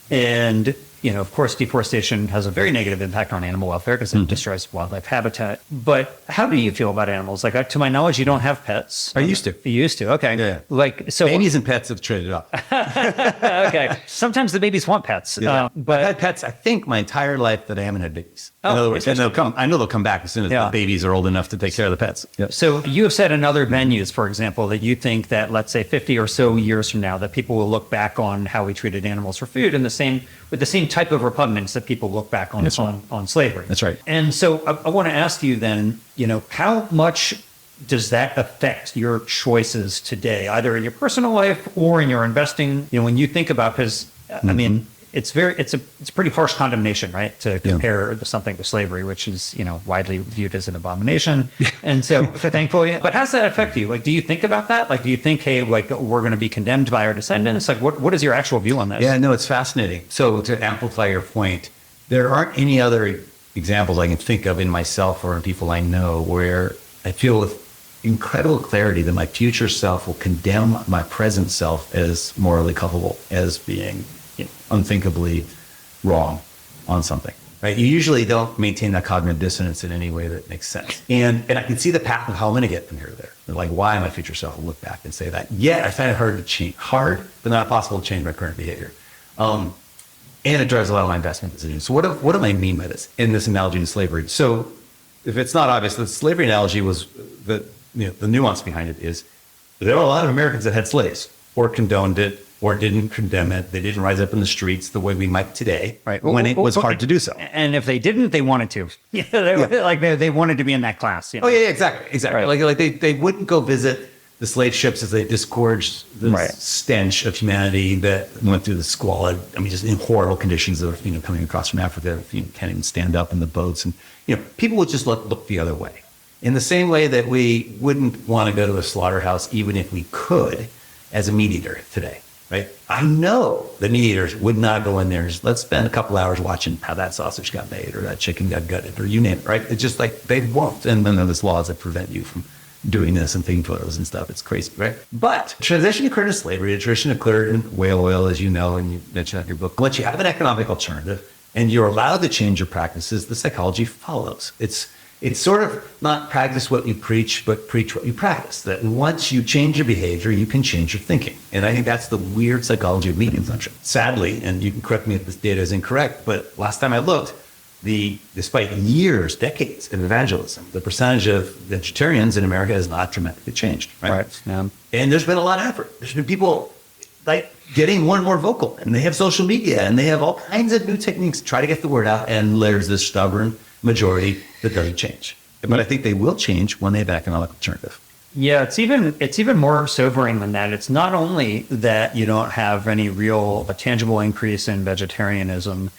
And, of course, deforestation has a very negative impact on animal welfare because it destroys wildlife habitat. But how do you feel about animals? Like, to my knowledge, you don't have pets. I used to. You used to, okay. Yeah. Like, so babies and pets have traded up. Okay. Sometimes the babies want pets. Yeah. But I've had pets, I think, my entire life that I haven't had babies. Oh, in other words, and I know they'll come back as soon as Yeah. the babies are old enough to take care of the pets. Yep. So you have said in other venues, for example, that you think that, let's say 50 or so years from now, that people will look back on how we treated animals for food with the same type of repugnance that people look back on on slavery. That's right. And so I want to ask you then, how much does that affect your choices today, either in your personal life or in your investing? When you think about, because I mean, it's a pretty harsh condemnation, right? To compare something to slavery, which is, widely viewed as an abomination. And so thankfully, but how does that affect you? Like, do you think about that? Like, do you think, hey, like, we're going to be condemned by our descendants? Like, what is your actual view on this? Yeah, no, it's fascinating. So to amplify your point, there aren't any other examples I can think of in myself or in people I know where I feel with incredible clarity that my future self will condemn my present self as morally culpable, as being unthinkably wrong on something. right? You usually don't maintain that cognitive dissonance in any way that makes sense. And I can see the path of how I'm going to get from here to there. Like, why my future self will look back and say that, yeah, I find it hard, but not possible to change my current behavior. And it drives a lot of my investment decisions. So what do I mean by this in this analogy to slavery? So if it's not obvious, the slavery analogy was the nuance behind it is there are a lot of Americans that had slaves or condoned it or didn't condemn it. They didn't rise up in the streets the way we might today, right? When it was hard to do so. And if they didn't, they wanted to. They wanted to be in that class. Oh yeah, exactly. Right. Like they wouldn't go visit the slave ships as they disgorged the stench of humanity that went through the squalid, just in horrible conditions of coming across from Africa. Can't even stand up in the boats, and people would just look the other way. In the same way that we wouldn't want to go to a slaughterhouse even if we could, as a meat eater today. Right? I know the meat eaters would not go in there. Let's spend a couple hours watching how that sausage got made or that chicken got gutted or you name it, right? It's just like they won't. And then there's laws that prevent you from doing this and taking photos and stuff. It's crazy, right? But transition occurred in slavery, transition occurred in whale oil, as you know, and you mentioned in your book. Once you have an economic alternative and you're allowed to change your practices, the psychology follows. It's sort of not practice what you preach, but preach what you practice. That once you change your behavior, you can change your thinking. And I think that's the weird psychology of meat consumption. Sadly, and you can correct me if this data is incorrect, but last time I looked, despite years, decades of evangelism, the percentage of vegetarians in America has not dramatically changed. Right. Yeah. And there's been a lot of effort. There's been people like getting more and more vocal, and they have social media, and they have all kinds of new techniques to try to get the word out. And there's this stubborn majority that doesn't change. But I think they will change when they have an economic alternative. Yeah, it's even more sobering than that. It's not only that you don't have any real tangible increase in vegetarianism,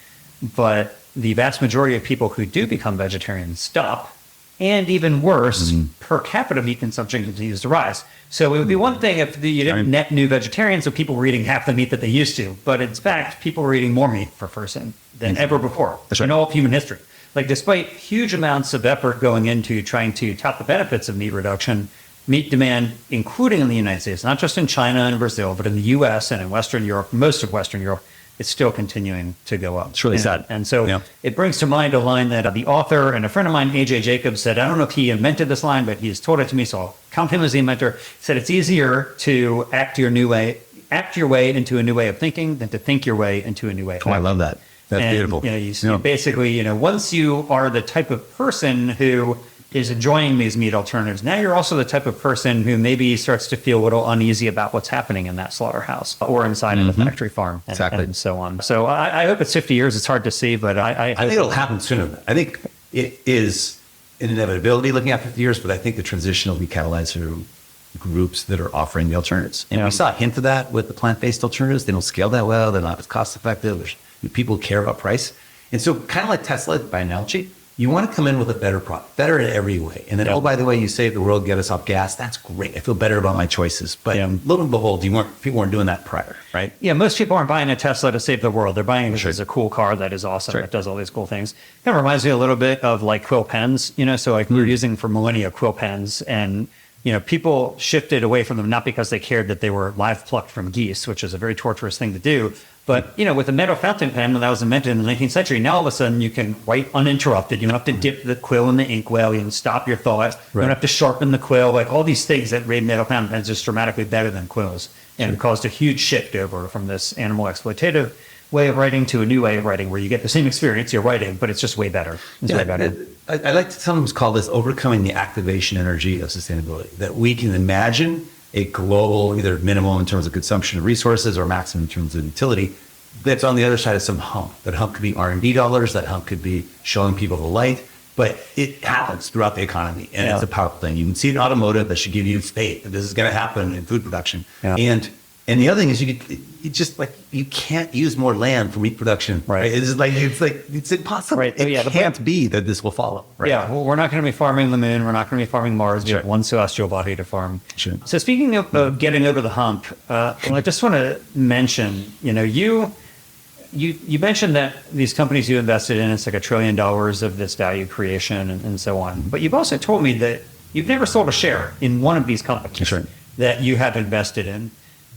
but the vast majority of people who do become vegetarians stop. And even worse, per capita meat consumption continues to rise. So it would be one thing if you didn't net new vegetarians, so people were eating half the meat that they used to. But in fact, people were eating more meat per person than ever before in all of human history. Like, despite huge amounts of effort going into trying to tout the benefits of meat reduction, meat demand, including in the United States, not just in China and Brazil, but in the US and in Western Europe, most of Western Europe, it's still continuing to go up. It's really sad. And so it brings to mind a line that the author and a friend of mine, AJ Jacobs, said. I don't know if he invented this line, but he's told it to me, so I'll count him as the inventor. He said, it's easier to act your way into a new way of thinking than to think your way into a new way of acting. I love that. That's beautiful. You basically, once you are the type of person who is enjoying these meat alternatives, now you're also the type of person who maybe starts to feel a little uneasy about what's happening in that slaughterhouse or inside of the factory farm and so on. So I hope it's 50 years. It's hard to see, but I think it'll happen sooner. I think it is an inevitability looking at 50 years, but I think the transition will be catalyzed through groups that are offering the alternatives. And we saw a hint of that with the plant-based alternatives. They don't scale that well. They're not as cost-effective. People care about price. And so kind of like Tesla, by analogy, you want to come in with a better product, better in every way. And then, oh, by the way, you save the world, get us off gas. That's great. I feel better about my choices. But lo and behold, people weren't doing that prior, right? Yeah, most people aren't buying a Tesla to save the world. They're buying it as a cool car that is awesome, that does all these cool things. Kind of reminds me a little bit of like quill pens, so like we were using for millennia quill pens, and people shifted away from them not because they cared that they were live plucked from geese, which is a very torturous thing to do. But, with a metal fountain pen, when that was invented in the 19th century, now all of a sudden you can write uninterrupted. You don't have to dip the quill in the inkwell. You can stop your thought. You don't have to sharpen the quill. Like all these things that made metal fountain pens just dramatically better than quills. And it caused a huge shift over from this animal exploitative way of writing to a new way of writing where you get the same experience you're writing, but it's just way better. It's way better. I like to sometimes call this overcoming the activation energy of sustainability, that we can imagine a global, either minimum in terms of consumption of resources or maximum in terms of utility, that's on the other side of some hump. That hump could be R&D dollars, that hump could be showing people the light, but it happens throughout the economy, and it's a powerful thing. You can see it in automotive. That should give you faith that this is going to happen in food production. And the other thing is you can't use more land for meat production. Right? It's impossible. Right. It can't be that this will follow. Right? Yeah. Well, we're not going to be farming the moon. We're not going to be farming Mars. We have one celestial body to farm. Sure. So speaking of getting over the hump, I just want to mention, you mentioned that these companies you invested in, it's like $1 trillion of this value creation and so on. But you've also told me that you've never sold a share in one of these companies that you have invested in.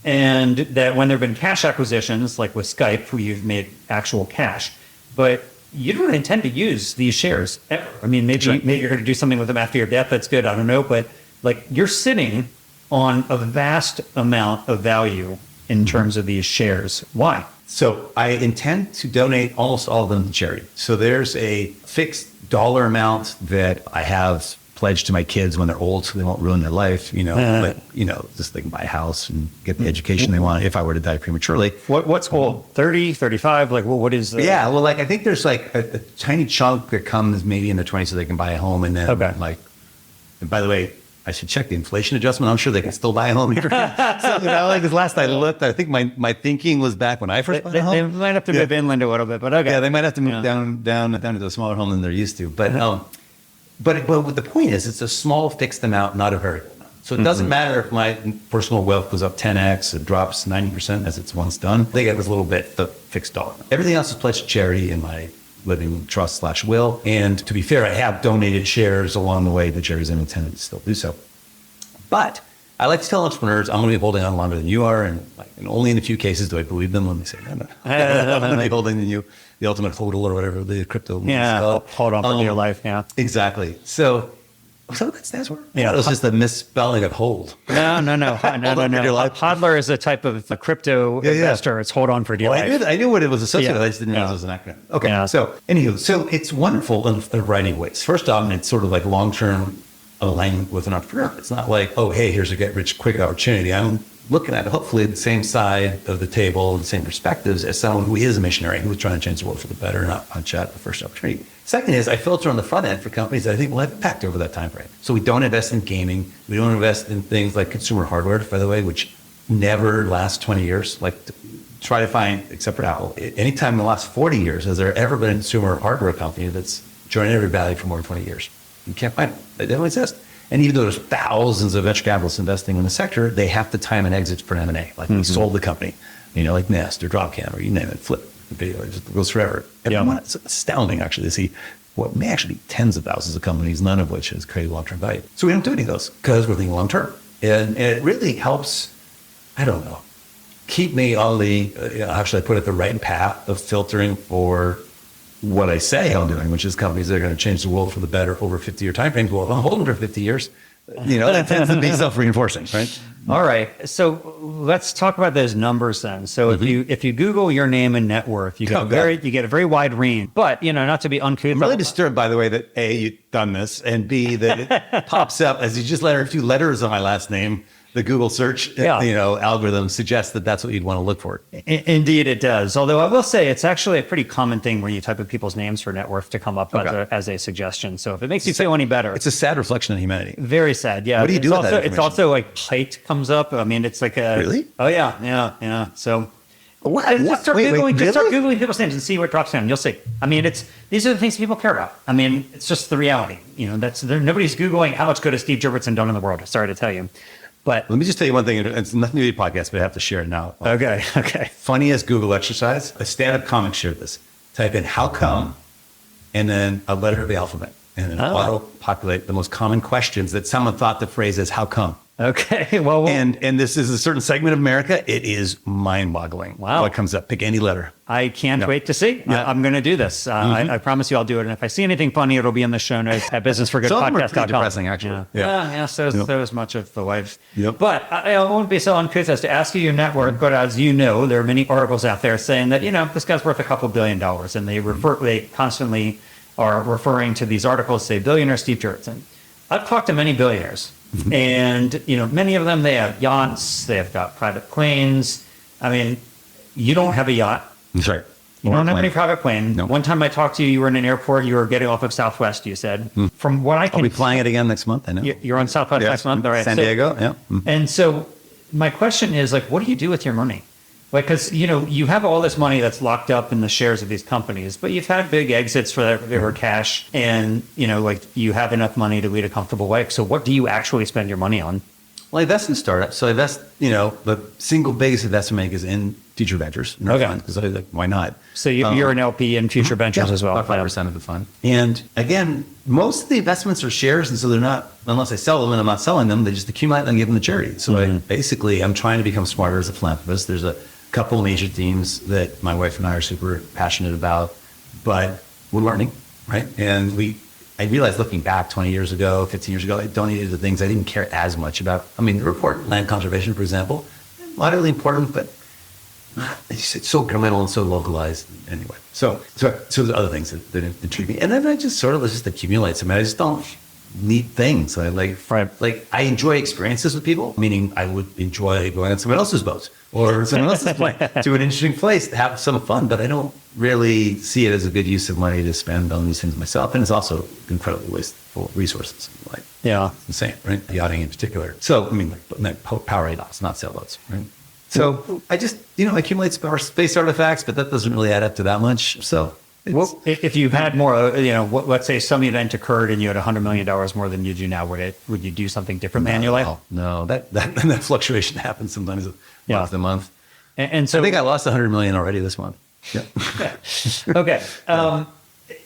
And that when there have been cash acquisitions, like with Skype, where you've made actual cash, but you don't intend to use these shares ever. I mean, maybe you're going to do something with them after your death. That's good. I don't know. But like, you're sitting on a vast amount of value in terms of these shares. Why? So I intend to donate almost all of them to charity. So there's a fixed dollar amount that I have pledged to my kids when they're old, so they won't ruin their life, but, just they can buy a house and get the education they want if I were to die prematurely. What's old? 30, 35? Like, well, what is the... Yeah, well, like, I think there's like a tiny chunk that comes maybe in their 20s so they can buy a home. And then and by the way, I should check the inflation adjustment. I'm sure they can still buy a home here. So, like this last I looked, I think my thinking was back when I first bought a home. They might have to move inland a little bit, but okay. Yeah, they might have to move down to a smaller home than they're used to. But the point is, it's a small fixed amount, not a variable amount. So it doesn't matter if my personal wealth goes up 10x, it drops 90% as it's once done. They get this little bit, the fixed dollar. Everything else is pledged to charity in my living trust/will. And to be fair, I have donated shares along the way to charities and intended to still do so. But I like to tell entrepreneurs, I'm going to be holding on longer than you are. And only in a few cases do I believe them when they say, no. I'm going to be holding than you. The ultimate hodl or whatever the crypto. Hold on for dear life. Yeah, exactly. So what that stands for? Yeah, it was just a misspelling of hold. No. Hodler is a type of a crypto investor. It's hold on for dear life. I knew what it was associated with. I just didn't realize it was an acronym. Okay. Yeah. So it's wonderful in a variety of ways. First off, it's sort of like long-term alignment with an entrepreneur. It's not like, oh, hey, here's a get-rich-quick opportunity. I'm looking at hopefully the same side of the table, the same perspectives as someone who is a missionary, who is trying to change the world for the better, not punch out the first opportunity. Second is I filter on the front end for companies that I think will have impact over that time frame. So we don't invest in gaming. We don't invest in things like consumer hardware, by the way, which never lasts 20 years. Like, try to find, except for Apple, anytime in the last 40 years has there ever been a consumer hardware company that's generated value for more than 20 years? You can't find them. They don't exist. And even though there's thousands of venture capitalists investing in the sector, they have to time an exit for an M&A. Like we sold the company, like Nest or Dropcam or you name it, Flip, video, it just goes forever. It's astounding actually to see what may actually be tens of thousands of companies, none of which has created long-term value. So we don't do any of those because we're thinking long-term. And it really helps, keep me on the, how should I put it, the right path of filtering for what I say I'm doing, which is companies that are going to change the world for the better over 50-year time frames. Well, if I'm holding for 50 years, that tends to be self-reinforcing, right? All right. So let's talk about those numbers then. So if you Google your name and net worth, you get a very wide range. But not to be uncouth. I'm really disturbed, by the way, that A, you've done this, and B, that it pops up as you just let a few letters on my last name. The Google search, algorithm suggests that that's what you'd want to look for. Indeed, it does. Although I will say it's actually a pretty common thing where you type in people's names for net worth to come up as a suggestion. So if it makes you feel any better, it's a sad reflection of humanity. Very sad. Yeah. What do you do with that information? It's also like height comes up. I mean, it's like a really. Oh yeah. So just start Googling people's names and see what drops down. You'll see. I mean, these are the things people care about. I mean, it's just the reality. Nobody's Googling how much good has Steve Jurvetson done in the world. Sorry to tell you. But let me just tell you one thing. It's nothing to do with podcast, but I have to share it now. Okay. Funniest Google exercise. A stand-up comic shared this. Type in "how come," and then a letter of the alphabet, and then auto-populate the most common questions that someone thought the phrase is "how come." Okay. Well, and this is a certain segment of America. It is mind-boggling. Wow. What comes up? Pick any letter. I can't wait to see. Yeah. I'm going to do this. I promise you I'll do it. And if I see anything funny, it'll be in the show notes at businessforgoodpodcast.com. Pretty depressing, actually. So is much of the life. Yep. But I won't be so uncouth as to ask you your net worth. But as you know, there are many articles out there saying that, this guy's worth a couple $2 billion. And they constantly are referring to these articles, say, billionaire Steve Jurvetson. I've talked to many billionaires. And, many of them, they have yachts, they've got private planes. I mean, you don't have a yacht. That's right. You don't have any private plane. No. One time I talked to you, you were in an airport, you were getting off of Southwest, you said. From what I can... I'll be flying it again next month, I know. You're on Southwest next month? All right. San Diego, yeah. And so my question is, what do you do with your money? Because, you have all this money that's locked up in the shares of these companies, but you've had big exits for cash and, you have enough money to lead a comfortable life. So what do you actually spend your money on? Well, I invest in startups. So I invest, the single biggest investment I make is in future ventures. Okay. Because why not? So you're an LP in future ventures as well. About 5% of the fund. And again, most of the investments are shares. And so they're not, unless I sell them and I'm not selling them, they just accumulate and give them to charity. So I'm trying to become smarter as a philanthropist. There's a couple major themes that my wife and I are super passionate about. But we're learning, right? And I realized looking back 20 years ago, 15 years ago, I donated to things I didn't care as much about. I mean, the report, land conservation, for example, moderately important, but it's so incremental and so localized anyway. So there's other things that intrigue me. And then I just sort of just accumulate some. I just don't need things. I I enjoy experiences with people, meaning I would enjoy going on someone else's boat or someone else's plane to an interesting place to have some fun, but I don't really see it as a good use of money to spend on these things myself. And it's also incredibly wasteful of resources. It's insane, right? Yachting in particular. So, I mean, like power yachts, not sailboats, right? So I just, accumulate space artifacts, but that doesn't really add up to that much. So if you had more, let's say some event occurred and you had $100 million more than you do now, would you do something differently in your life? No, that fluctuation happens sometimes month to month. And so I think I lost 100 million already this month. Yeah. Okay.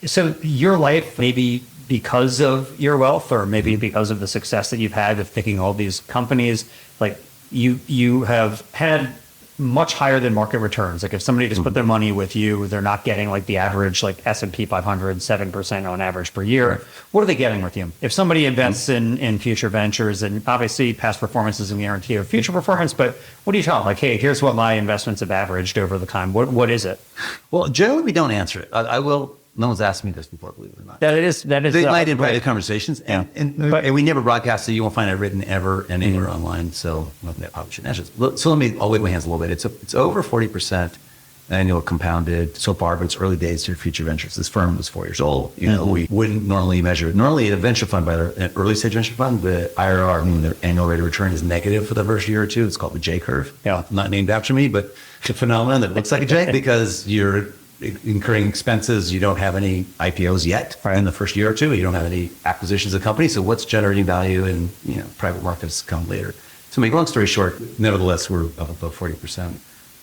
So your life, maybe because of your wealth or maybe because of the success that you've had of picking all these companies, like you have had much higher than market returns. Like if somebody just put their money with you, they're not getting like the average, like S&P 500, 7% on average per year. Right. What are they getting with you? If somebody invests in future ventures, and obviously past performance is a guarantee of future performance, but what do you tell them? Like, hey, here's what my investments have averaged over the time. What is it? Well, generally we don't answer it. I will. No one's asked me this before, believe it or not. That is. They might in private conversations, and we never broadcast it. You won't find it written ever anywhere online. So I probably shouldn't answer this. So I'll wave my hands a little bit. It's over 40% annual compounded so far, but it's early days to future ventures. This firm was 4 years old. We wouldn't normally measure it. Normally, a venture fund, an early stage venture fund, the IRR, meaning the annual rate of return, is negative for the first year or two. It's called the J curve. Yeah, not named after me, but it's a phenomenon that looks like a J because you're incurring expenses. You don't have any IPOs yet in the first year or two. You don't have any acquisitions of companies. So what's generating value in private markets come later. So make a long story short, nevertheless, we're above 40%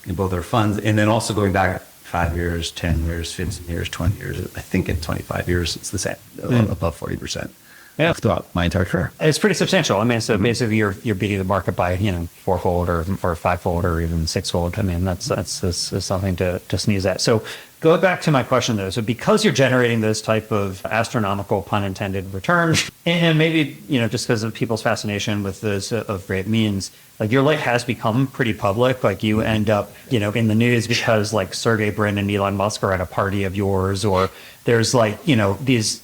in both our funds. And then also going back 5 years, 10 years, 15 years, 20 years, I think in 25 years, it's the same, above 40%. Yeah, throughout my entire career. It's pretty substantial. I mean, so basically you're beating the market by fourfold or fivefold or even sixfold. I mean, that's something to sneeze at. So go back to my question though. So because you're generating those type of astronomical, pun intended, returns, and maybe just because of people's fascination with those of great means, like your life has become pretty public. Like you end up in the news because like Sergey Brin and Elon Musk are at a party of yours, or there's like these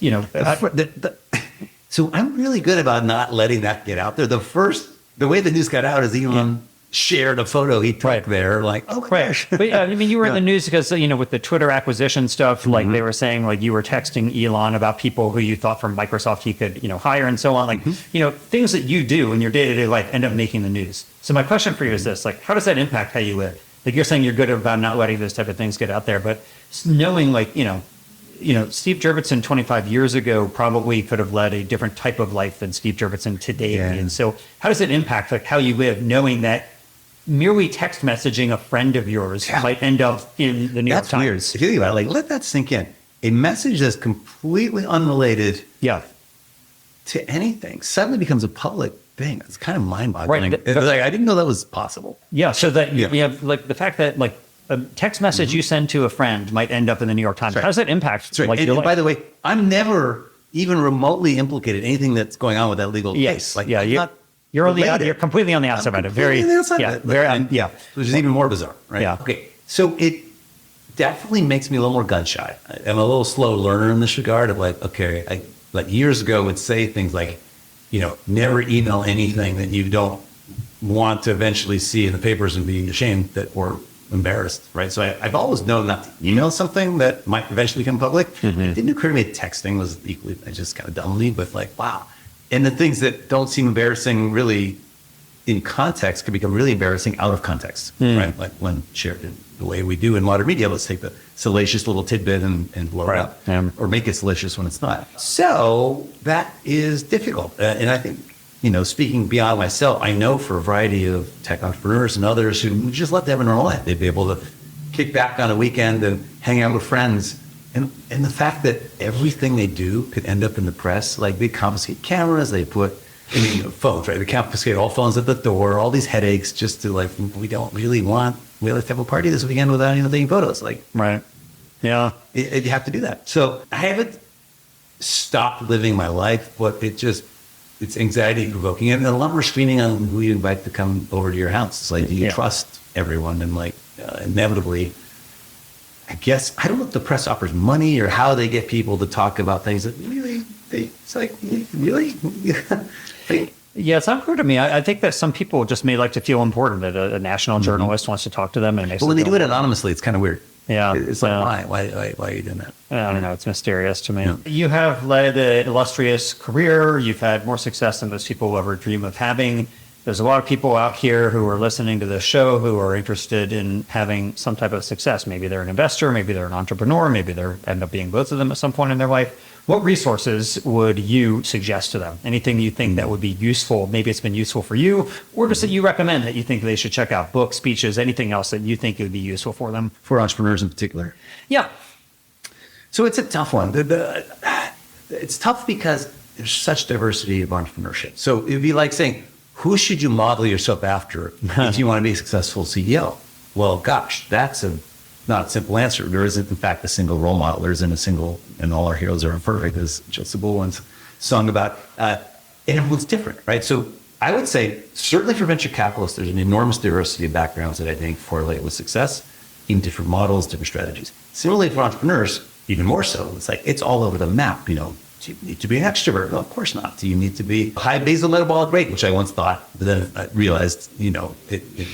So I'm really good about not letting that get out there. The way the news got out is Elon shared a photo he took there, like, oh my gosh. But I mean, you were in the news because, with the Twitter acquisition stuff, like they were saying, like you were texting Elon about people who you thought from Microsoft he could, hire and so on. Like, things that you do in your day-to-day life end up making the news. So my question for you is this, like, how does that impact how you live? Like you're saying you're good about not letting those type of things get out there, but knowing like, Steve Jurvetson 25 years ago probably could have led a different type of life than Steve Jurvetson today. Yeah. And so how does it impact like how you live, knowing that merely text messaging a friend of yours might end up in the New York Times? That's weird. If you think about it, like, let that sink in. A message that's completely unrelated to anything suddenly becomes a public thing. It's kind of mind-boggling. Right. I didn't know that was possible. Yeah. So that we have like the fact that like a text message you send to a friend might end up in the New York Times. How does that impact? Like, and by the way, I'm never even remotely implicated in anything that's going on with that legal case. Like, you're completely on the outside of it. Which is even more bizarre, right? Yeah. Okay. So it definitely makes me a little more gun shy. I'm a little slow learner in this regard of like, okay, I like years ago would say things like, never email anything that you don't want to eventually see in the papers and be ashamed that or embarrassed, right? So I've always known not to email something that might eventually become public. It didn't occur to me that texting was equally, I just kind of dumbly, but like, wow. And the things that don't seem embarrassing really in context can become really embarrassing out of context, right? Like when shared in the way we do in modern media, let's take the salacious little tidbit and blow it up or make it salacious when it's not. So that is difficult. And I think, speaking beyond myself, I know for a variety of tech entrepreneurs and others who just let them have a normal life. They'd be able to kick back on a weekend and hang out with friends. And the fact that everything they do could end up in the press, like they confiscate cameras, they put phones, right? They confiscate all phones at the door, all these headaches just to like, we don't really want, we have to have a party this weekend without taking photos. Like, right. Yeah. You have to do that. So I haven't stopped living my life, but it's anxiety provoking. And a lot more screening on who you invite to come over to your house. It's like, do you trust everyone? And like, inevitably, I guess, I don't know if the press offers money or how they get people to talk about things that really, it's like, really? Like, Yeah, it's not clear to me. I think that some people just may like to feel important that a national journalist wants to talk to them. And but when they do it anonymously, it's kind of weird. Yeah. It's like, why are you doing that? I don't know. It's mysterious to me. Yeah. You have led an illustrious career. You've had more success than most people will ever dream of having. There's a lot of people out here who are listening to this show who are interested in having some type of success. Maybe they're an investor, maybe they're an entrepreneur, maybe they end up being both of them at some point in their life. What resources would you suggest to them? Anything you think that would be useful? Maybe it's been useful for you, or just that you recommend that you think they should check out, books, speeches, anything else that you think would be useful for them? For entrepreneurs in particular. Yeah. So it's a tough one. It's tough because there's such diversity of entrepreneurship. So it'd be like saying, who should you model yourself after if you want to be a successful CEO? Well, gosh, that's not a simple answer. There isn't, in fact, a single role model. There isn't a single, and all our heroes are imperfect, as Joseph once sung about. And everyone's different, right? So I would say, certainly for venture capitalists, there's an enormous diversity of backgrounds that I think correlate with success in different models, different strategies. Similarly, for entrepreneurs, even more so. It's like, it's all over the map. Do you need to be an extrovert? No, of course not. Do you need to be high basal metabolic rate, which I once thought, but then I realized, in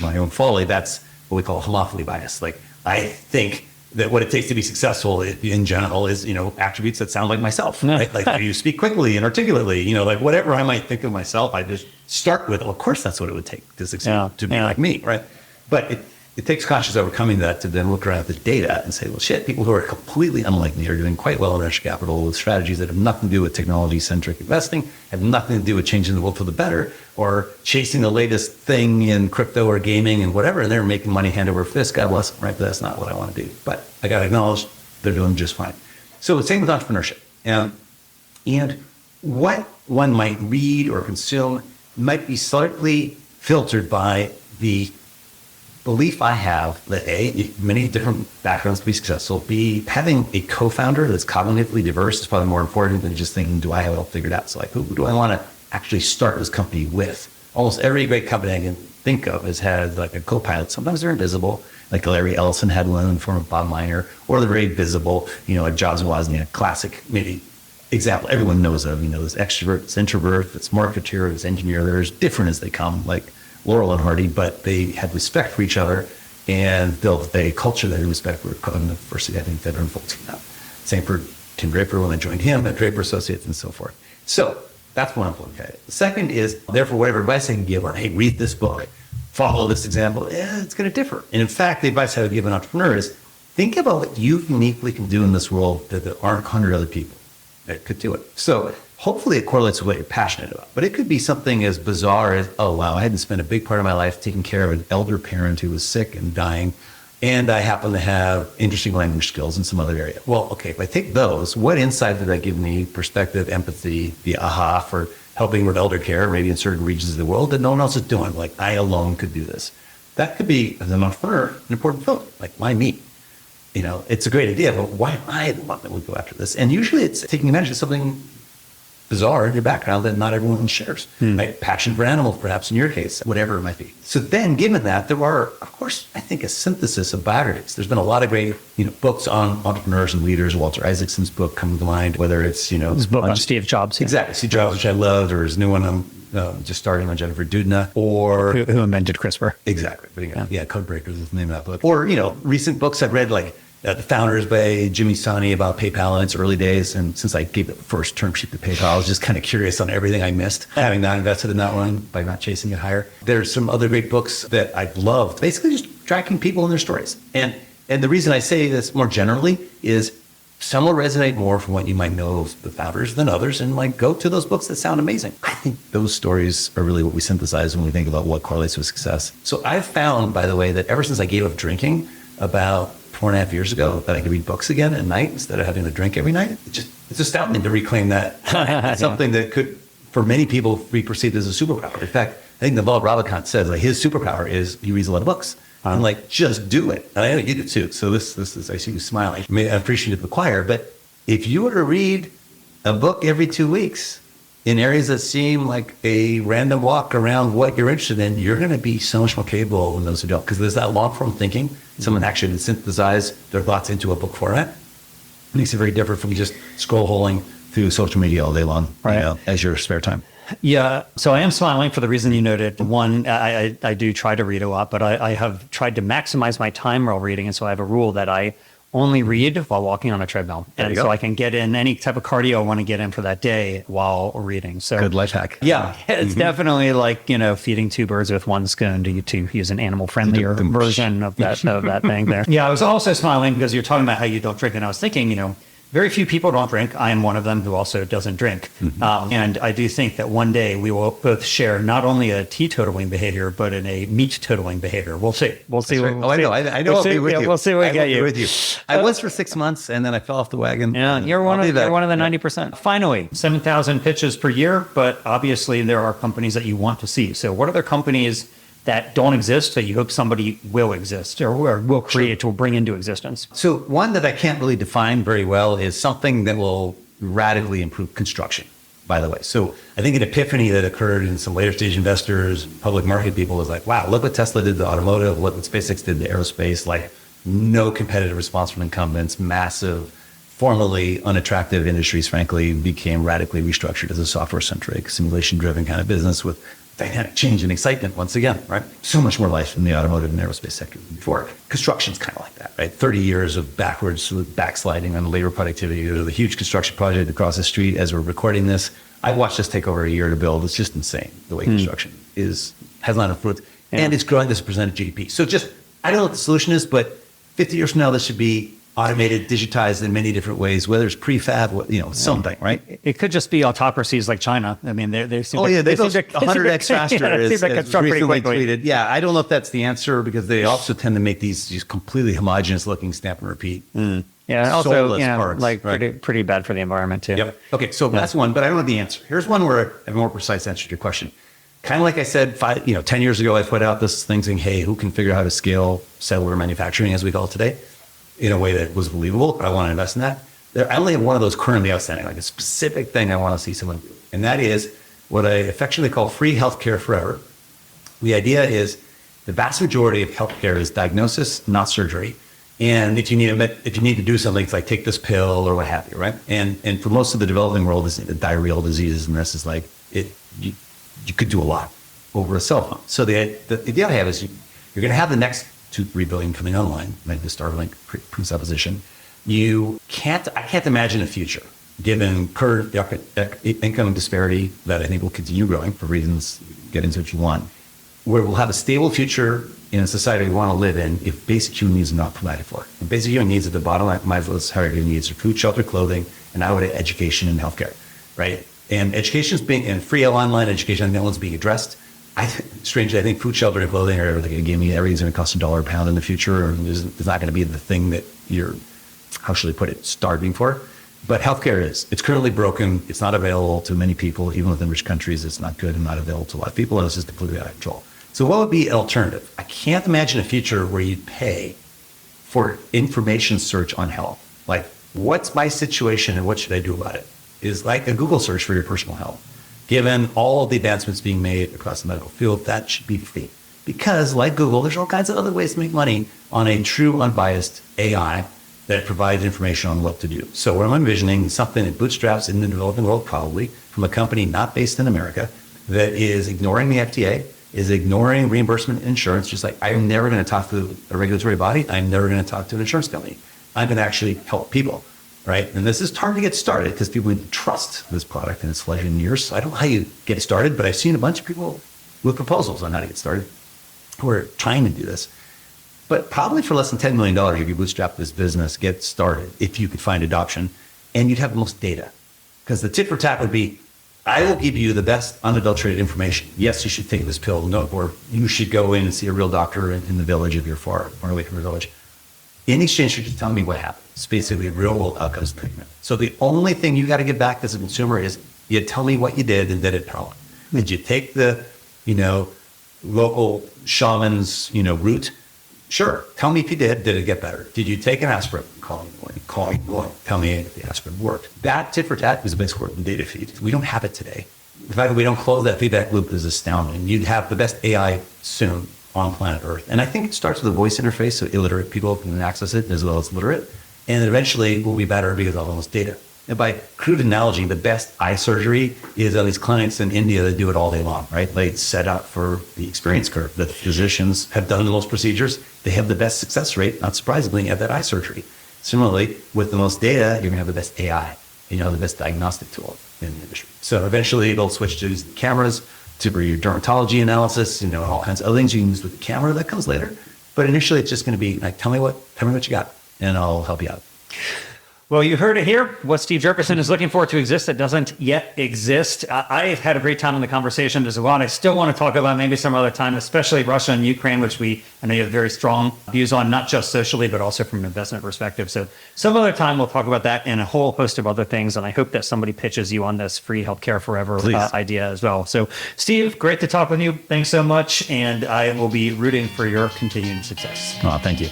my own folly, that's what we call homophily bias. Like, I think that what it takes to be successful in general is, attributes that sound like myself, right? Like, you speak quickly and articulately, like whatever I might think of myself, I just start with, well, of course, that's what it would take to succeed, to be like me, right? But it takes conscious overcoming that to then look around at the data and say, well, shit, people who are completely unlike me are doing quite well in venture capital with strategies that have nothing to do with technology-centric investing, have nothing to do with changing the world for the better, or chasing the latest thing in crypto or gaming and whatever, and they're making money hand over fist. God bless them, right? But that's not what I want to do. But I got to acknowledge they're doing just fine. So the same with entrepreneurship. And what one might read or consume might be slightly filtered by the belief I have that A, many different backgrounds to be successful, B, having a co-founder that's cognitively diverse is probably more important than just thinking, do I have it all figured out? So like, who do I want to actually start this company with? Almost every great company I can think of has had like a co-pilot. Sometimes they're invisible, like Larry Ellison had one in the form of Bob Miner, or they're very visible, like Jobs and Wozniak, classic maybe example everyone knows of, there's extrovert, there's introvert, there's marketeer, there's engineer, they're as different as they come, like Laurel and Hardy, but they had respect for each other and built a culture that had respect for diversity. I think veteran folks now. Same for Tim Draper when I joined him at Draper Associates and so forth. So that's one important at it. The second is, therefore, whatever advice I can give on, hey, read this book, follow this example, it's going to differ. And in fact, the advice I would give an entrepreneur is think about what you uniquely can do in this world that there aren't 100 other people that could do it. So hopefully it correlates with what you're passionate about. But it could be something as bizarre as, oh, wow, I had to spend a big part of my life taking care of an elder parent who was sick and dying, and I happen to have interesting language skills in some other area. Well, okay, if I take those, what insight did that give me? Perspective, empathy, the aha for helping with elder care, maybe in certain regions of the world that no one else is doing. Like, I alone could do this. That could be, as an entrepreneur, an important filter. Like, why me? It's a great idea, but why am I the one that would go after this? And usually it's taking advantage of something bizarre in your background that not everyone shares. Right? Passion for animals, perhaps in your case, whatever it might be. So then, given that, there are, of course, I think a synthesis of biographies. There's been a lot of great, books on entrepreneurs and leaders. Walter Isaacson's book comes to mind, whether it's, his book on Steve Jobs. Exactly, Steve Jobs, which I loved, or his new one I'm just starting on Jennifer Doudna, or who invented CRISPR. Exactly, but Codebreakers is the name of that book. Or recent books I've read, like The Founders by Jimmy Sani about PayPal in its early days. And since I gave the first term sheet to PayPal, I was just kind of curious on everything I missed, having not invested in that one by not chasing it higher. There's some other great books that I've loved, basically just tracking people and their stories. And the reason I say this more generally is some will resonate more from what you might know of the founders than others, and go to those books that sound amazing. I think those stories are really what we synthesize when we think about what correlates with success. So I've found, by the way, that ever since I gave up drinking about 4.5 years ago, that I could read books again at night instead of having to drink every night. It's astounding to reclaim that. It's something that could, for many people, be perceived as a superpower. In fact, I think Naval Ravikant says his superpower is he reads a lot of books. I'm like, just do it. And I know you do too. So this is, I see you smiling. I mean, I'm appreciative of the choir, but if you were to read a book every 2 weeks in areas that seem like a random walk around what you're interested in, you're going to be so much more capable than those who don't. Because there's that long form thinking. Someone actually synthesize their thoughts into a book format. It makes it very different from just scroll holing through social media all day long, right, as your spare time. Yeah. So I am smiling for the reason you noted. One, I do try to read a lot, but I have tried to maximize my time while reading. And so I have a rule that I only read while walking on a treadmill. And so I can get in any type of cardio I want to get in for that day while reading. So good life hack. Yeah. It's definitely like, feeding two birds with one stone to use an animal friendlier version of that thing there. Yeah. I was also smiling because you're talking about how you don't drink. And I was thinking, very few people don't drink. I am one of them who also doesn't drink. And I do think that one day we will both share not only a teetotaling behavior, but in a meat-totaling behavior. We'll see. We'll see. Right. I know I'll be with you. We'll see what we get you. With you. I was for 6 months and then I fell off the wagon. Yeah, you're one of the 90%. Finally, 7,000 pitches per year, but obviously there are companies that you want to see. So what other companies that don't exist that you hope somebody will exist or will create or bring into existence? So one that I can't really define very well is something that will radically improve construction, by the way. So I think an epiphany that occurred in some later stage investors, public market people is like, wow, look what Tesla did to automotive, look what SpaceX did to aerospace, like no competitive response from incumbents, massive, formerly unattractive industries, frankly, became radically restructured as a software-centric, simulation-driven kind of business with dynamic change and excitement once again, right? So much more life in the automotive and aerospace sector than before. Construction's kind of like that, right? 30 years of backsliding on labor productivity. There's a huge construction project across the street as we're recording this. I've watched this take over a year to build. It's just insane the way construction has not enough fruit. And it's growing as a percent of GDP. So I don't know what the solution is, but 50 years from now, this should be automated, digitized in many different ways, whether it's prefab, something, right? It could just be autocracies like China. I mean, they seem they go 100x faster as recently tweeted. Yeah, I don't know if that's the answer because they also tend to make these completely homogenous looking snap and repeat. Yeah, also, parts, pretty bad for the environment too. Yep. Okay, so that's one, but I don't know the answer. Here's one where I have a more precise answer to your question. Kind of like I said, 10 years ago, I put out this thing saying, hey, who can figure out how to scale cellular manufacturing, as we call it today, in a way that was believable, but I want to invest in that. I only have one of those currently outstanding, like a specific thing I want to see someone do. And that is what I affectionately call free healthcare forever. The idea is the vast majority of healthcare is diagnosis, not surgery. And if you need to do something, it's like take this pill or what have you, right? And for most of the developing world, it's diarrheal diseases, and this is like you could do a lot over a cell phone. So the idea I have is you're going to have the next 2-3 billion coming online, like the Starlink presupposition. I can't imagine a future, given current income disparity that I think will continue growing for reasons, get into if you want, where we'll have a stable future in a society we want to live in if basic human needs are not provided for. And basic human needs at the bottom of Maslow's hierarchy of needs are food, shelter, clothing, and I would add education and healthcare, right? And education is free online education, no one's being addressed. Strangely, I think food, shelter, and clothing are going to give me everything's going to cost $1 a pound in the future, or it's not going to be the thing that you're, how should I put it, starving for. But healthcare it's currently broken. It's not available to many people, even within rich countries. It's not good and not available to a lot of people, and it's just completely out of control. So what would be an alternative? I can't imagine a future where you'd pay for information search on health. Like, what's my situation and what should I do about it? Is like a Google search for your personal health. Given all of the advancements being made across the medical field, that should be free. Because like Google, there's all kinds of other ways to make money on a true, unbiased AI that provides information on what to do. So what I'm envisioning is something that bootstraps in the developing world, probably from a company not based in America, that is ignoring the FDA, is ignoring reimbursement and insurance, just like I'm never going to talk to a regulatory body. I'm never going to talk to an insurance company. I'm going to actually help people. Right. And this is hard to get started because people need to trust this product and its fledgling years. So I don't know how you get it started, but I've seen a bunch of people with proposals on how to get started who are trying to do this. But probably for less than $10 million, if you bootstrap this business, get started, if you could find adoption, and you'd have the most data. Because the tit for tat would be, I will give you the best unadulterated information. Yes, you should take this pill, no, or you should go in and see a real doctor in the village if you're far away from your village. In exchange for just telling me what happened. It's basically real world outcomes treatment. So the only thing you got to get back as a consumer is you tell me what you did and did it how. Did you take the, local shaman's, route Sure. Tell me if you did. Did it get better? Did you take an aspirin? Call me going. Call me going. Tell me if the aspirin worked. That tit for tat was the best work in data feed. We don't have it today. The fact that we don't close that feedback loop is astounding. You'd have the best AI soon on planet Earth. And I think it starts with a voice interface, so illiterate people can access it as well as literate. And eventually will be better because of all this data. And by crude analogy, the best eye surgery is at least clinics in India that do it all day long, right? They set up for the experience curve. The physicians have done those procedures. They have the best success rate, not surprisingly, at that eye surgery. Similarly, with the most data, you're going to have the best AI, the best diagnostic tool in the industry. So eventually they'll switch to using cameras to for your dermatology analysis, all kinds of other things you can use with the camera. That comes later. But initially it's just going to be like, tell me what you got and I'll help you out. Well, you heard it here. What Steve Jurvetson is looking for to exist that doesn't yet exist. I've had a great time in the conversation. There's a lot I still want to talk about maybe some other time, especially Russia and Ukraine, which I know you have very strong views on, not just socially, but also from an investment perspective. So some other time we'll talk about that and a whole host of other things. And I hope that somebody pitches you on this free healthcare forever idea as well. So Steve, great to talk with you. Thanks so much. And I will be rooting for your continued success. Oh, thank you.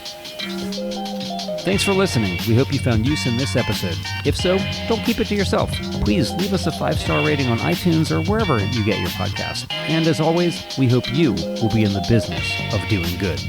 Thanks for listening. We hope you found use in this episode. If so, don't keep it to yourself. Please leave us a 5-star rating on iTunes or wherever you get your podcast. And as always, we hope you will be in the business of doing good.